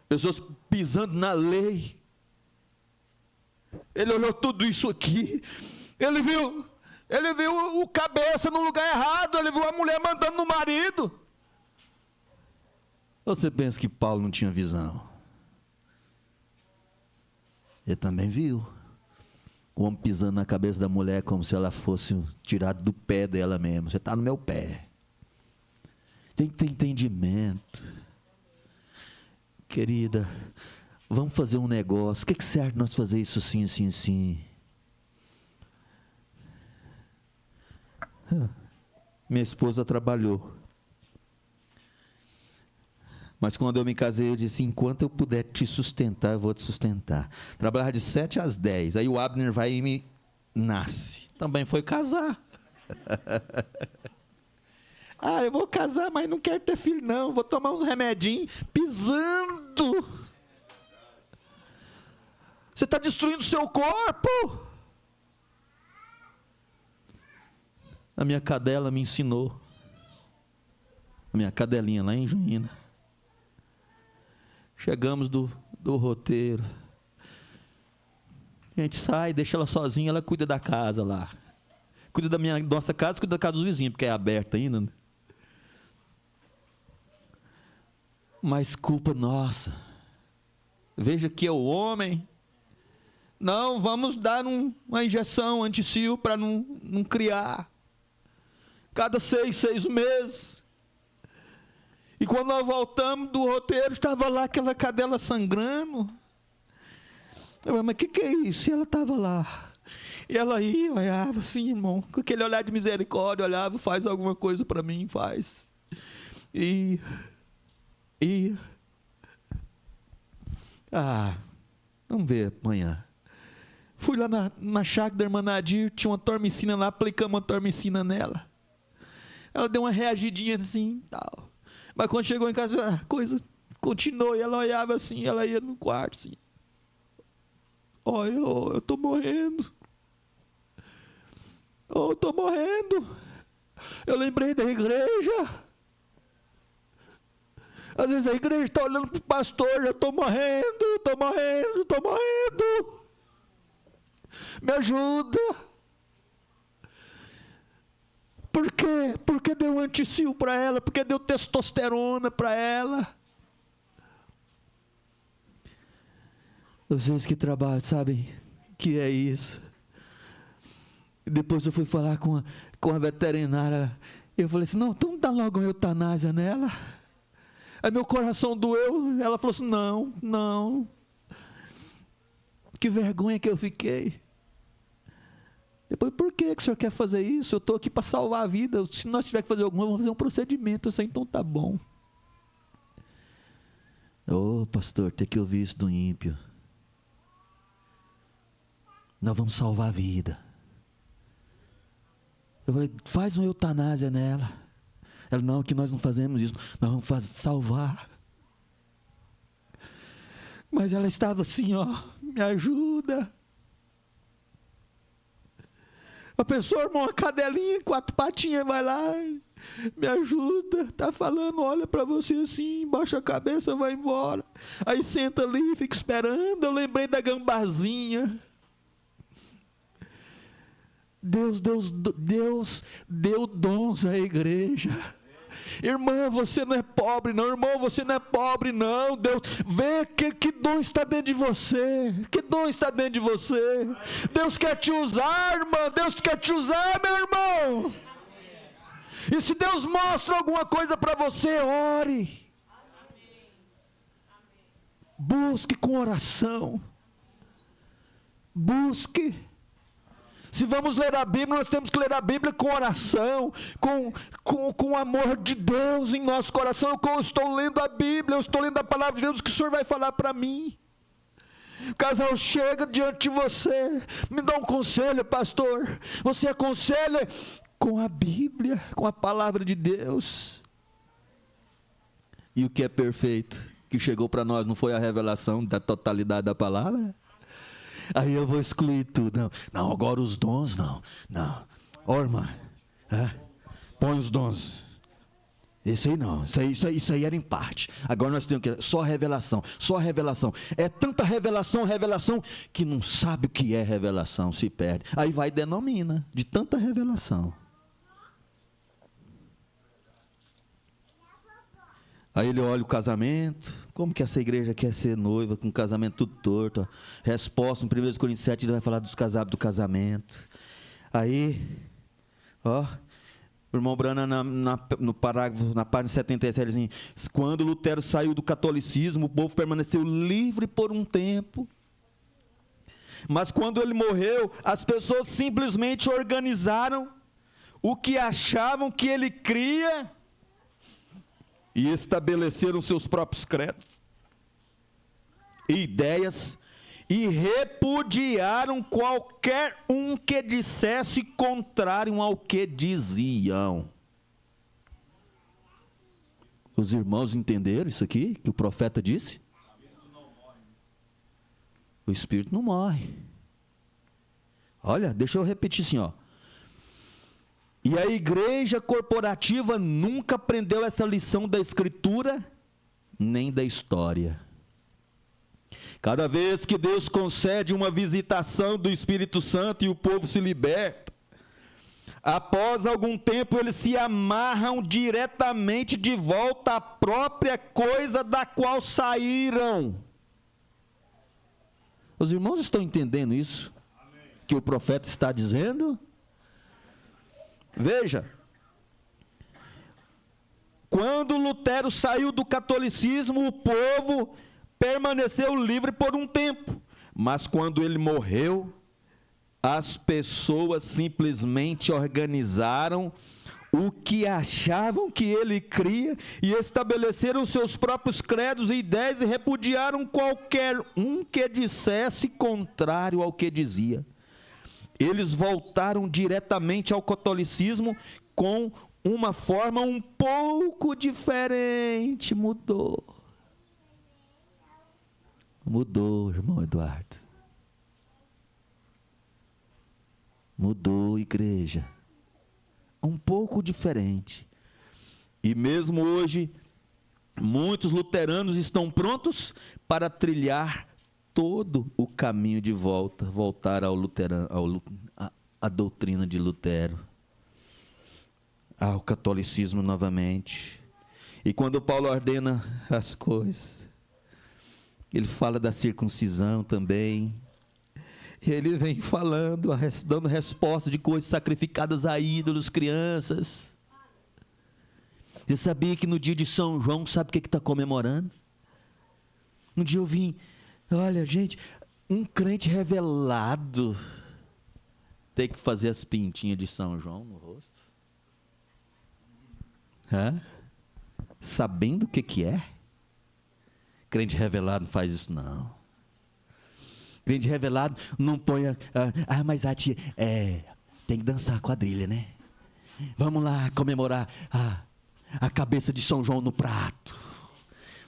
pessoas pisando na lei. Ele olhou tudo isso aqui. Ele viu o cabeça no lugar errado, ele viu a mulher mandando no marido. Você pensa que Paulo não tinha visão? Ele também viu o homem pisando na cabeça da mulher como se ela fosse tirada do pé dela mesmo. Você está no meu pé. Tem que ter entendimento. Querida, vamos fazer um negócio. O que serve nós fazer isso assim, assim, assim? Minha esposa trabalhou. Mas quando eu me casei, eu disse, enquanto eu puder te sustentar, eu vou te sustentar. Trabalhava de 7 às 10. Aí o Abner vai e me nasce. Também foi casar. Eu vou casar, mas não quero ter filho não. Vou tomar uns remedinhos pisando. Você está destruindo o seu corpo. A minha cadela me ensinou. A minha cadelinha lá em Juína. Chegamos do roteiro. A gente sai, deixa ela sozinha, ela cuida da casa lá. Cuida da nossa casa, cuida da casa dos vizinhos, porque é aberta ainda. Mas culpa nossa. Veja que é o homem. Não, vamos dar uma injeção anti-cio para não criar. Cada 6 meses. E quando nós voltamos do roteiro, estava lá aquela cadela sangrando. Eu falei, mas o que é isso? E ela estava lá. E ela ia, olhava assim, irmão, com aquele olhar de misericórdia, olhava, faz alguma coisa para mim, faz. E vamos ver amanhã. Fui lá na chácara da irmã Nadir, tinha uma tormicina lá, aplicamos uma tormicina nela. Ela deu uma reagidinha assim, tal. Mas quando chegou em casa, a coisa continuou, e ela olhava assim, ela ia no quarto assim. Olha, eu estou morrendo. Eu estou morrendo. Eu lembrei da igreja. Às vezes a igreja está olhando para o pastor, eu estou morrendo, estou morrendo, estou morrendo. Me ajuda. Por quê? Porque deu anti-cio para ela, porque deu testosterona para ela. Vocês que trabalham sabem que é isso. Depois eu fui falar com a veterinária. Eu falei assim, não, então dá logo uma eutanásia nela. Aí meu coração doeu. Ela falou assim, não. Que vergonha que eu fiquei. Depois, por que o senhor quer fazer isso? Eu estou aqui para salvar a vida. Se nós tivermos que fazer alguma coisa, vamos fazer um procedimento. Eu sei, então tá bom. Pastor, tem que ouvir isso do ímpio. Nós vamos salvar a vida. Eu falei, faz uma eutanásia nela. Ela, não, que nós não fazemos isso. Nós vamos salvar. Mas ela estava assim, me ajuda. A pessoa, irmão, uma cadelinha, 4 patinhas, vai lá, me ajuda. Está falando, olha para você assim, baixa a cabeça, vai embora. Aí senta ali e fica esperando. Eu lembrei da gambazinha. Deus deu dons à igreja. Irmã, você não é pobre não. Irmão, você não é pobre não. Deus, vê que dom está dentro de você. Que dom está dentro de você. Deus quer te usar, irmã. Deus quer te usar, meu irmão. E se Deus mostra alguma coisa para você, ore. Busque com oração. Busque. Se vamos ler a Bíblia, nós temos que ler a Bíblia com oração, com o amor de Deus em nosso coração. Eu estou lendo a Bíblia, eu estou lendo a palavra de Deus, o que o Senhor vai falar para mim? O casal chega diante de você, me dá um conselho, pastor. Você aconselha com a Bíblia, com a palavra de Deus. E o que é perfeito, que chegou para nós, não foi a revelação da totalidade da palavra? Aí eu vou excluir tudo. Não, agora os dons, não. Ó, irmã, põe os dons. Isso aí não, isso aí era em parte. Agora nós temos que, só revelação. É tanta revelação, que não sabe o que é revelação, se perde. Aí vai e denomina, de tanta revelação. Aí ele olha o casamento, como que essa igreja quer ser noiva, com o casamento tudo torto. Resposta, no 1 Coríntios 7, ele vai falar do casamento. Aí, ó, o irmão Brana, no parágrafo, na página 77, ele diz assim, quando Lutero saiu do catolicismo, o povo permaneceu livre por um tempo. Mas quando ele morreu, as pessoas simplesmente organizaram o que achavam que ele cria, e estabeleceram seus próprios credos e ideias, e repudiaram qualquer um que dissesse contrário ao que diziam. Os irmãos entenderam isso aqui, que o profeta disse? O espírito não morre. Olha, deixa eu repetir assim, ó. E a igreja corporativa nunca aprendeu essa lição da Escritura, nem da história. Cada vez que Deus concede uma visitação do Espírito Santo e o povo se liberta, após algum tempo eles se amarram diretamente de volta à própria coisa da qual saíram. Os irmãos estão entendendo isso? Amém. Que o profeta está dizendo? Veja, quando Lutero saiu do catolicismo, o povo permaneceu livre por um tempo, mas quando ele morreu, as pessoas simplesmente organizaram o que achavam que ele cria e estabeleceram seus próprios credos e ideias e repudiaram qualquer um que dissesse contrário ao que dizia. Eles voltaram diretamente ao catolicismo com uma forma um pouco diferente. Mudou, irmão Eduardo. Mudou, igreja. Um pouco diferente. E mesmo hoje, muitos luteranos estão prontos para trilhar todo o caminho de voltar ao luterano, à doutrina de Lutero, ao catolicismo novamente. E quando Paulo ordena as coisas, ele fala da circuncisão também. Ele vem falando, dando resposta de coisas sacrificadas a ídolos, crianças. Você sabia que no dia de São João, sabe o que está comemorando? Um dia eu vim, olha gente, um crente revelado tem que fazer as pintinhas de São João no rosto. Sabendo o que é? Crente revelado não faz isso não. Crente revelado não põe mas a tia, tem que dançar a quadrilha, né? Vamos lá comemorar a cabeça de São João no prato.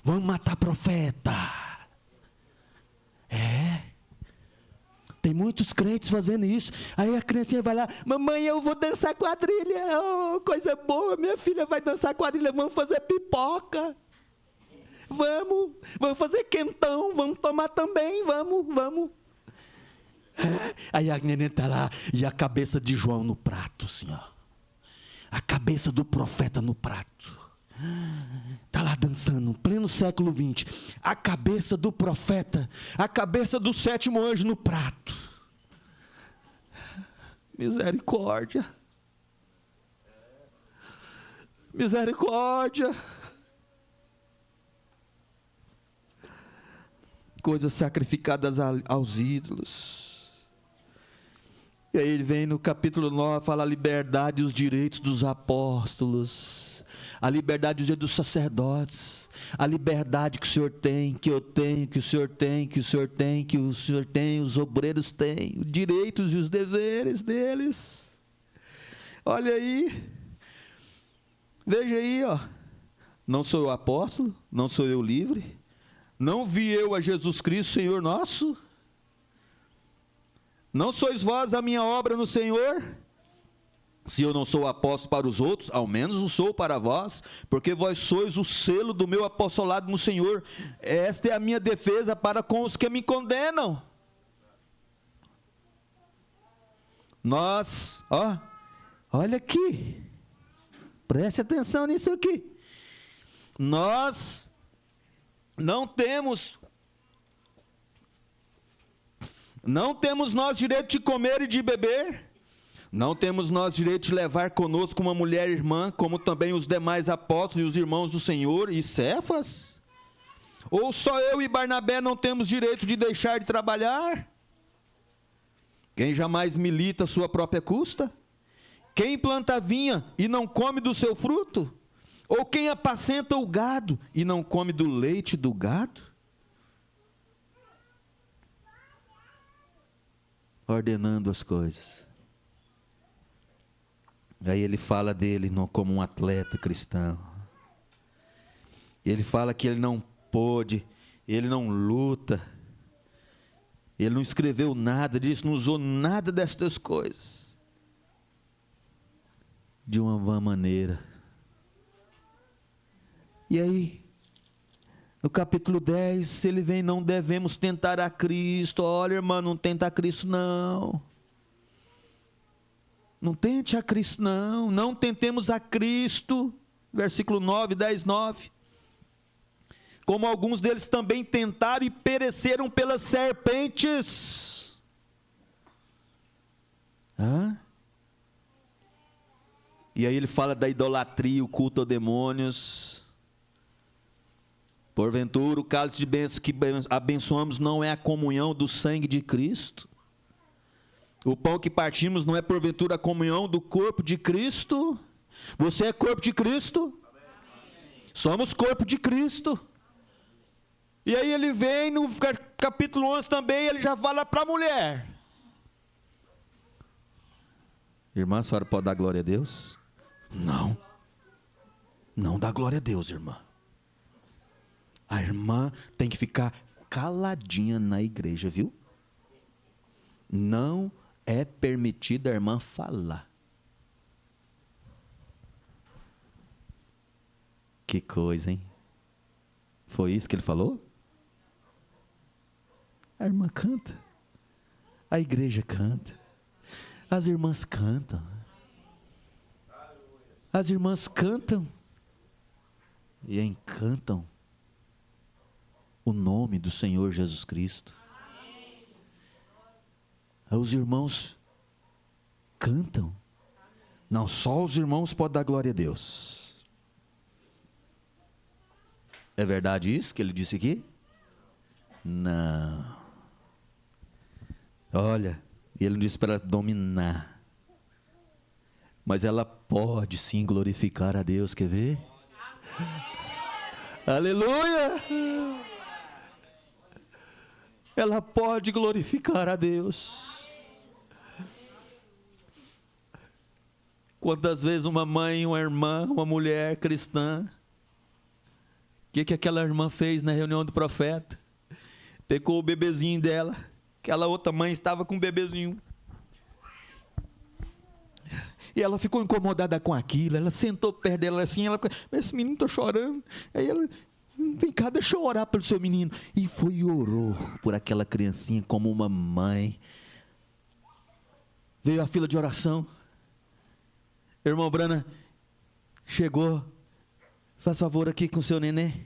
Vamos matar profeta. Tem muitos crentes fazendo isso. Aí a criancinha vai lá, mamãe, eu vou dançar quadrilha. Oh, coisa boa, minha filha vai dançar quadrilha, vamos fazer pipoca. Vamos fazer quentão, vamos tomar também, vamos. Aí a neném está lá, e a cabeça de João no prato, assim, ó. A cabeça do profeta no prato. Está lá dançando, pleno século XX. A cabeça do profeta, a cabeça do sétimo anjo no prato. Misericórdia. Misericórdia. Coisas sacrificadas aos ídolos. E aí ele vem no capítulo 9, fala a liberdade e os direitos dos apóstolos. A liberdade dos sacerdotes, a liberdade que o Senhor tem, que eu tenho, que o Senhor tem, que o Senhor tem, que o Senhor tem, os obreiros têm, os direitos e os deveres deles. Olha aí, veja aí, ó. Não sou eu apóstolo, não sou eu livre, não vi eu a Jesus Cristo, Senhor nosso? Não sois vós a minha obra no Senhor? Se eu não sou apóstolo para os outros, ao menos o sou para vós, porque vós sois o selo do meu apostolado no Senhor. Esta é a minha defesa para com os que me condenam. Nós, olha aqui, preste atenção nisso aqui. Nós não temos nós direito de comer e de beber. Não temos nós direito de levar conosco uma mulher irmã, como também os demais apóstolos e os irmãos do Senhor e Cefas? Ou só eu e Barnabé não temos direito de deixar de trabalhar? Quem jamais milita a sua própria custa? Quem planta a vinha e não come do seu fruto? Ou quem apacenta o gado e não come do leite do gado? Ordenando as coisas. Aí ele fala dele como um atleta cristão. Ele fala que ele não pôde, ele não luta, ele não escreveu nada disso, não usou nada destas coisas. De uma vã maneira. E aí, no capítulo 10, ele vem, não devemos tentar a Cristo. Olha, irmã, não tenta a Cristo não. Não tente a Cristo não, não tentemos a Cristo, versículo 9, 10, 9. Como alguns deles também tentaram e pereceram pelas serpentes. E aí ele fala da idolatria, o culto a demônios. Porventura o cálice de bênção que abençoamos não é a comunhão do sangue de Cristo? O pão que partimos não é porventura a comunhão do corpo de Cristo? Você é corpo de Cristo? Amém. Somos corpo de Cristo. E aí ele vem no capítulo 11 também, ele já fala para a mulher. Irmã, a senhora pode dar glória a Deus? Não. Não dá glória a Deus, irmã. A irmã tem que ficar caladinha na igreja, viu? Não é permitido a irmã falar. Que coisa, hein? Foi isso que ele falou? A irmã canta. A igreja canta. As irmãs cantam. As irmãs cantam. E encantam o nome do Senhor Jesus Cristo. Os irmãos cantam. Não, só os irmãos podem dar glória a Deus. É verdade isso que ele disse aqui? Não. Olha, ele não disse para ela dominar. Mas ela pode sim glorificar a Deus, quer ver? Aleluia! Ela pode glorificar a Deus. Quantas vezes uma mãe, uma irmã, uma mulher cristã, o que aquela irmã fez na reunião do profeta? Pegou o bebezinho dela Aquela outra mãe estava com um bebezinho. E ela ficou incomodada com aquilo. Ela sentou perto dela assim. Ela ficou, esse menino está chorando. Aí ela, vem cá, deixa eu orar pelo seu menino. E foi e orou por aquela criancinha como uma mãe. Veio a fila de oração. Irmão Brana chegou. Faz favor aqui com o seu neném.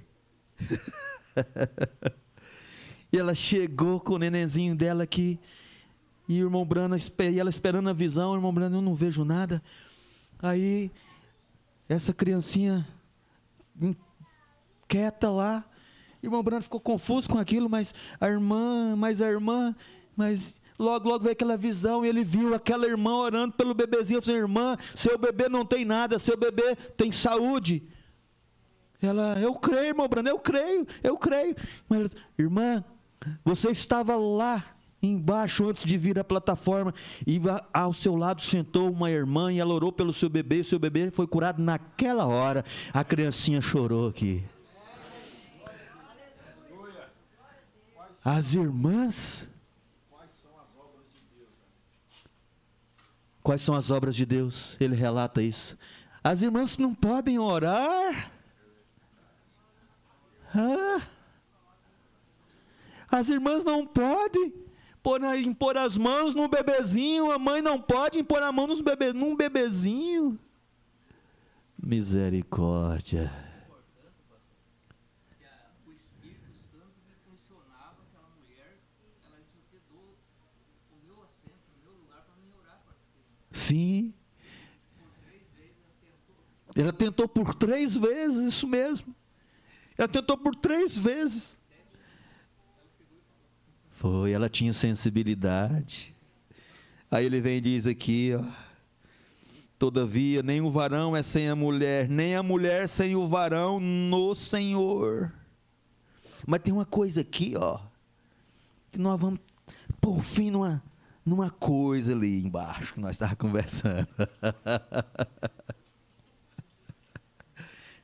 E ela chegou com o nenenzinho dela aqui. E o irmão Brana, e ela esperando a visão. O irmão Brana, eu não vejo nada. Aí, essa criancinha quieta lá. O irmão Brana ficou confuso com aquilo, mas logo veio aquela visão e ele viu aquela irmã orando pelo bebezinho. Ele falou, irmã, seu bebê não tem nada, seu bebê tem saúde. Ela, eu creio, irmão Brana, eu creio. Mas ela, irmã, você estava lá embaixo antes de vir à plataforma e ao seu lado sentou uma irmã e ela orou pelo seu bebê. O seu bebê foi curado naquela hora. A criancinha chorou aqui. As irmãs. Quais são as obras de Deus? Ele relata isso. As irmãs não podem orar. As irmãs não podem impor as mãos no bebezinho. A mãe não pode impor a mão num bebezinho. Misericórdia. O Espírito Santo funcionava aquela mulher, ela hospedou o meu assento, o meu lugar para me orar para as crianças. Sim. Ela tentou por 3 vezes, isso mesmo. Ela tentou por 3 vezes. Foi, ela tinha sensibilidade. Aí ele vem e diz aqui, ó, todavia, nem o varão é sem a mulher, nem a mulher sem o varão no Senhor. Mas tem uma coisa aqui, ó, que nós vamos por fim numa coisa ali embaixo que nós estávamos conversando.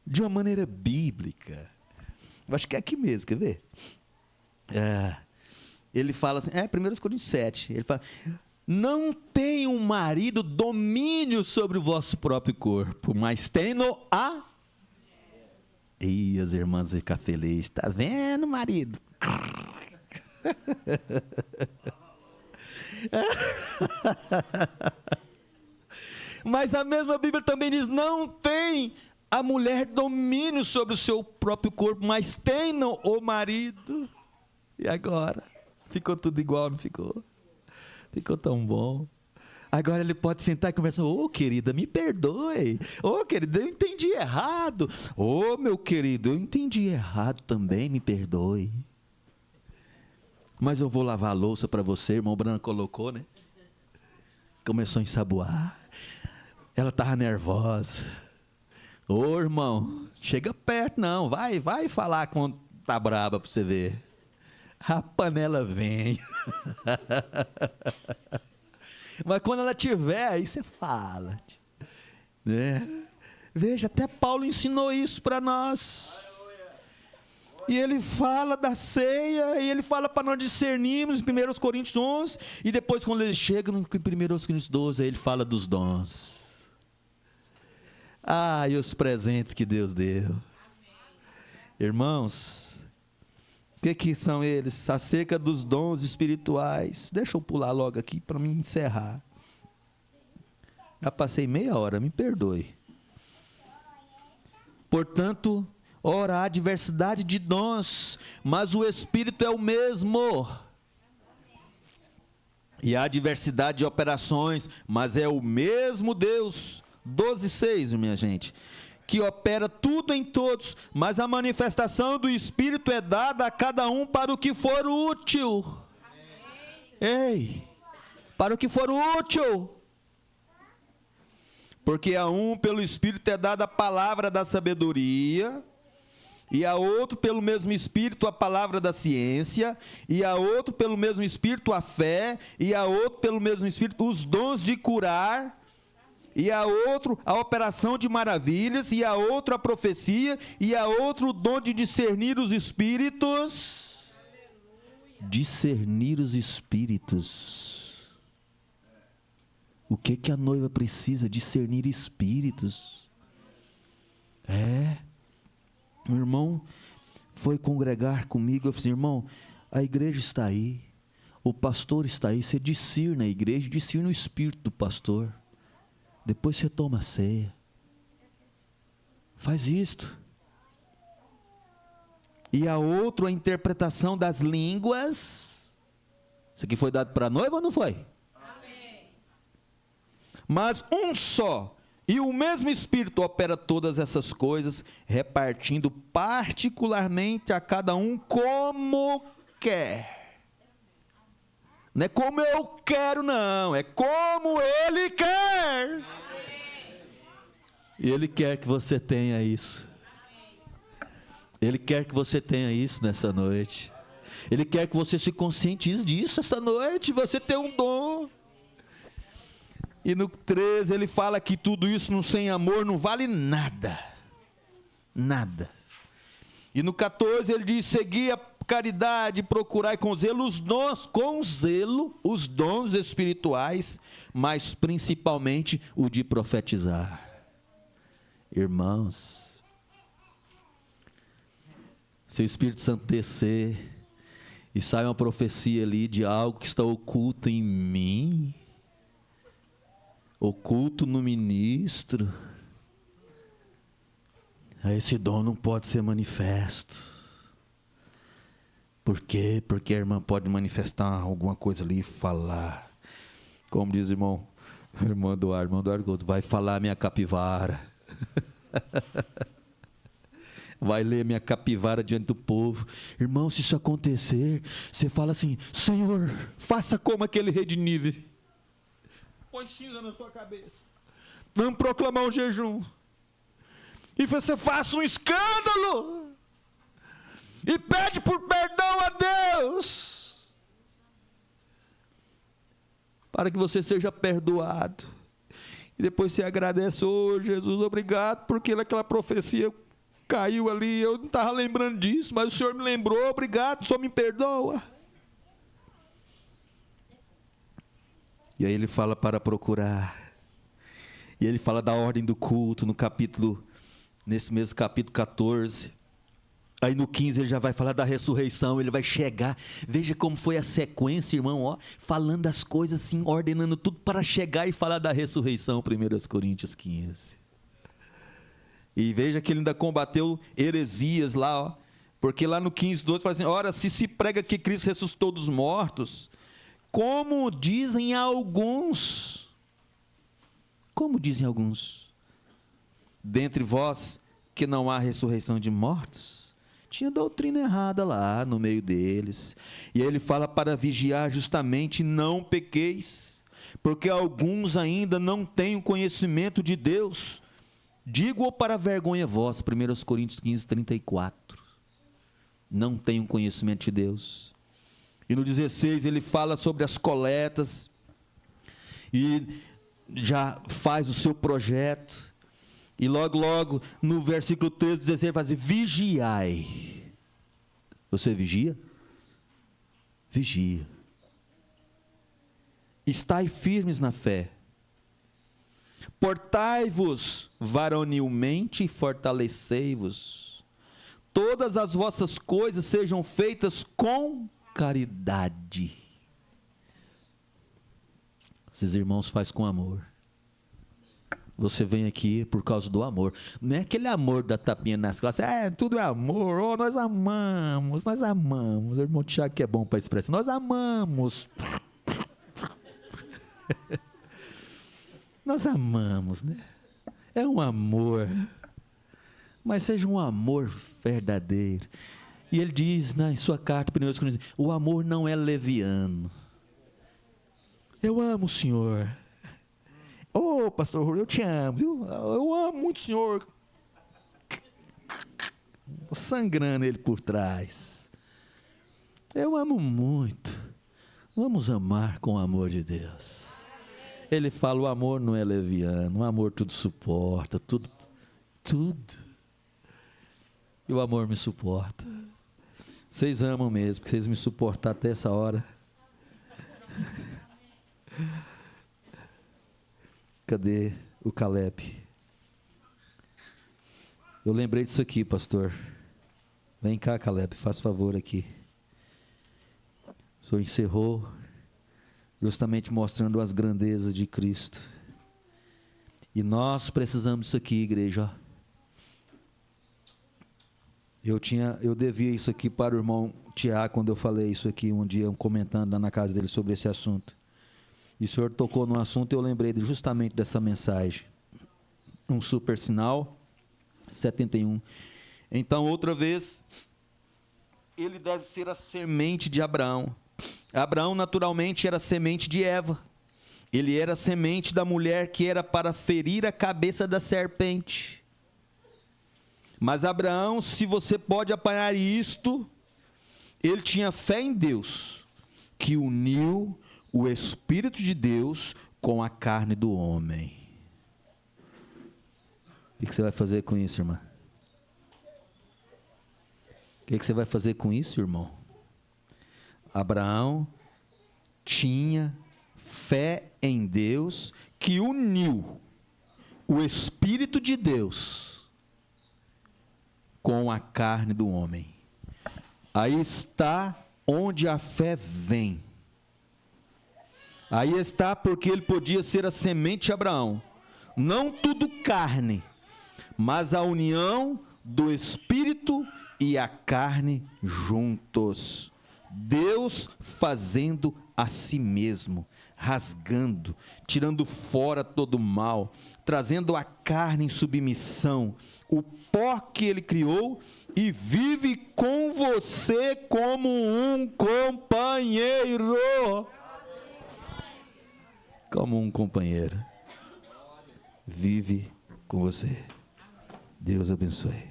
De uma maneira bíblica. Eu acho que é aqui mesmo, quer ver? Ele fala assim, 1 Coríntios 7, ele fala, não tem um marido domínio sobre o vosso próprio corpo, mas tem-no a... E as irmãs ficam felizes, está vendo, marido? Mas a mesma Bíblia também diz, não tem a mulher domínio sobre o seu próprio corpo, mas tem-no o marido. E agora? Ficou tudo igual, não ficou? Ficou tão bom. Agora ele pode sentar e conversar, querida, me perdoe. Querida, eu entendi errado. Meu querido, eu entendi errado também, me perdoe. Mas eu vou lavar a louça para você, irmão Brana colocou, né? Começou a ensaboar. Ela estava nervosa. Irmão, chega perto não, vai falar quando tá braba para você ver. A panela vem. Mas quando ela tiver, aí você fala. Né? Veja, até Paulo ensinou isso para nós. E ele fala da ceia, e ele fala para nós discernirmos em 1 Coríntios 11, e depois quando ele chega em 1 Coríntios 12, aí ele fala dos dons. E os presentes que Deus deu. Amém. Irmãos, o que são eles? Acerca dos dons espirituais. Deixa eu pular logo aqui para me encerrar. Já passei meia hora, me perdoe. Portanto, ora, há diversidade de dons, mas o Espírito é o mesmo. E há diversidade de operações, mas é o mesmo Deus. 12:6, minha gente. Que opera tudo em todos, mas a manifestação do Espírito é dada a cada um para o que for útil. Para o que for útil. Porque a um pelo Espírito é dada a palavra da sabedoria, e a outro pelo mesmo Espírito a palavra da ciência, e a outro pelo mesmo Espírito a fé, e a outro pelo mesmo Espírito os dons de curar, e a outro a operação de maravilhas, e a outro a profecia, e a outro o dom de discernir os espíritos. Discernir os espíritos. O que a noiva precisa? Discernir espíritos. O irmão foi congregar comigo. Eu falei, irmão, a igreja está aí, o pastor está aí. Você discerne a igreja, discerne o espírito do pastor. Depois você toma a ceia. Faz isto. E a outra, a interpretação das línguas. Isso aqui foi dado para a noiva ou não foi? Amém. Mas um só e o mesmo Espírito opera todas essas coisas, repartindo particularmente a cada um como quer. Não é como eu quero, não. É como Ele quer. E Ele quer que você tenha isso. Ele quer que você tenha isso nessa noite. Ele quer que você se conscientize disso essa noite. Você tem um dom. E no 13 ele fala que tudo isso no sem amor não vale nada. Nada. E no 14 ele diz: segui a caridade, procurai com zelo os dons espirituais, mas principalmente o de profetizar. Irmãos, se o Espírito Santo descer e sai uma profecia ali de algo que está oculto em mim, oculto no ministro, esse dom não pode ser manifesto. Por quê? Porque a irmã pode manifestar alguma coisa ali e falar. Como diz o irmão Eduardo, vai falar minha capivara. Vai ler minha capivara diante do povo. Irmão, se isso acontecer, você fala assim: Senhor, faça como aquele rei de Nínive. Põe cinza na sua cabeça. Vamos proclamar um jejum. E você faça um escândalo. E pede por perdão a Deus. Para que você seja perdoado. E depois você agradece: oh, Jesus, obrigado, porque aquela profecia caiu ali, eu não estava lembrando disso, mas o Senhor me lembrou, obrigado, o Senhor me perdoa. E aí ele fala para procurar. E ele fala da ordem do culto nesse mesmo capítulo 14. Aí no 15 ele já vai falar da ressurreição, ele vai chegar. Veja como foi a sequência, irmão, ó, falando das coisas assim, ordenando tudo para chegar e falar da ressurreição, 1 Coríntios 15. E veja que ele ainda combateu heresias lá, ó, porque lá no 15:12 fala assim: ora, se prega que Cristo ressuscitou dos mortos, como dizem alguns, dentre vós que não há ressurreição de mortos. Tinha doutrina errada lá no meio deles. E aí ele fala para vigiar justamente: não pequeis, porque alguns ainda não têm o conhecimento de Deus. Digo-o para vergonha vossa, 1 Coríntios 15:34. Não têm o conhecimento de Deus. E no 16 ele fala sobre as coletas. E já faz o seu projeto. E logo no versículo 13, 16, faz assim: vigiai. Você vigia? Vigia. Estai firmes na fé. Portai-vos varonilmente e fortalecei-vos. Todas as vossas coisas sejam feitas com caridade. Esses irmãos fazem com amor. Você vem aqui por causa do amor. Não é aquele amor da tapinha nas costas. Tudo é amor. Oh, nós amamos. O irmão Tiago que é bom para expressar. Nós amamos. Nós amamos, né? É um amor. Mas seja um amor verdadeiro. E ele diz em sua carta, 1 Coríntios, o amor não é leviano. Eu amo o Senhor. Ô, pastor, eu te amo. Eu amo muito o Senhor. Sangrando ele por trás. Eu amo muito. Vamos amar com o amor de Deus. Ele fala: o amor não é leviano. O amor tudo suporta. Tudo. E o amor me suporta. Vocês amam mesmo, que vocês me suportar até essa hora. Cadê o Caleb? Eu lembrei disso aqui, pastor. Vem cá, Caleb, faz favor aqui. O senhor encerrou justamente mostrando as grandezas de Cristo. E nós precisamos disso aqui, igreja. Eu devia isso aqui para o irmão Tiago, quando eu falei isso aqui um dia, comentando lá na casa dele sobre esse assunto. E o senhor tocou no assunto e eu lembrei justamente dessa mensagem. Um super sinal, 71. Então, outra vez, ele deve ser a semente de Abraão. Abraão, naturalmente, era semente de Eva. Ele era a semente da mulher que era para ferir a cabeça da serpente. Mas Abraão, se você pode apanhar isto, ele tinha fé em Deus, que uniu o Espírito de Deus com a carne do homem. O que você vai fazer com isso, irmã? O que você vai fazer com isso, irmão? Abraão tinha fé em Deus, que uniu o Espírito de Deus com a carne do homem. Aí está onde a fé vem. Aí está porque ele podia ser a semente de Abraão. Não tudo carne, mas a união do Espírito e a carne juntos. Deus fazendo a si mesmo, rasgando, tirando fora todo o mal, trazendo a carne em submissão, o pó que ele criou, e vive com você como um companheiro. Como um companheiro. Vive com você. Deus abençoe.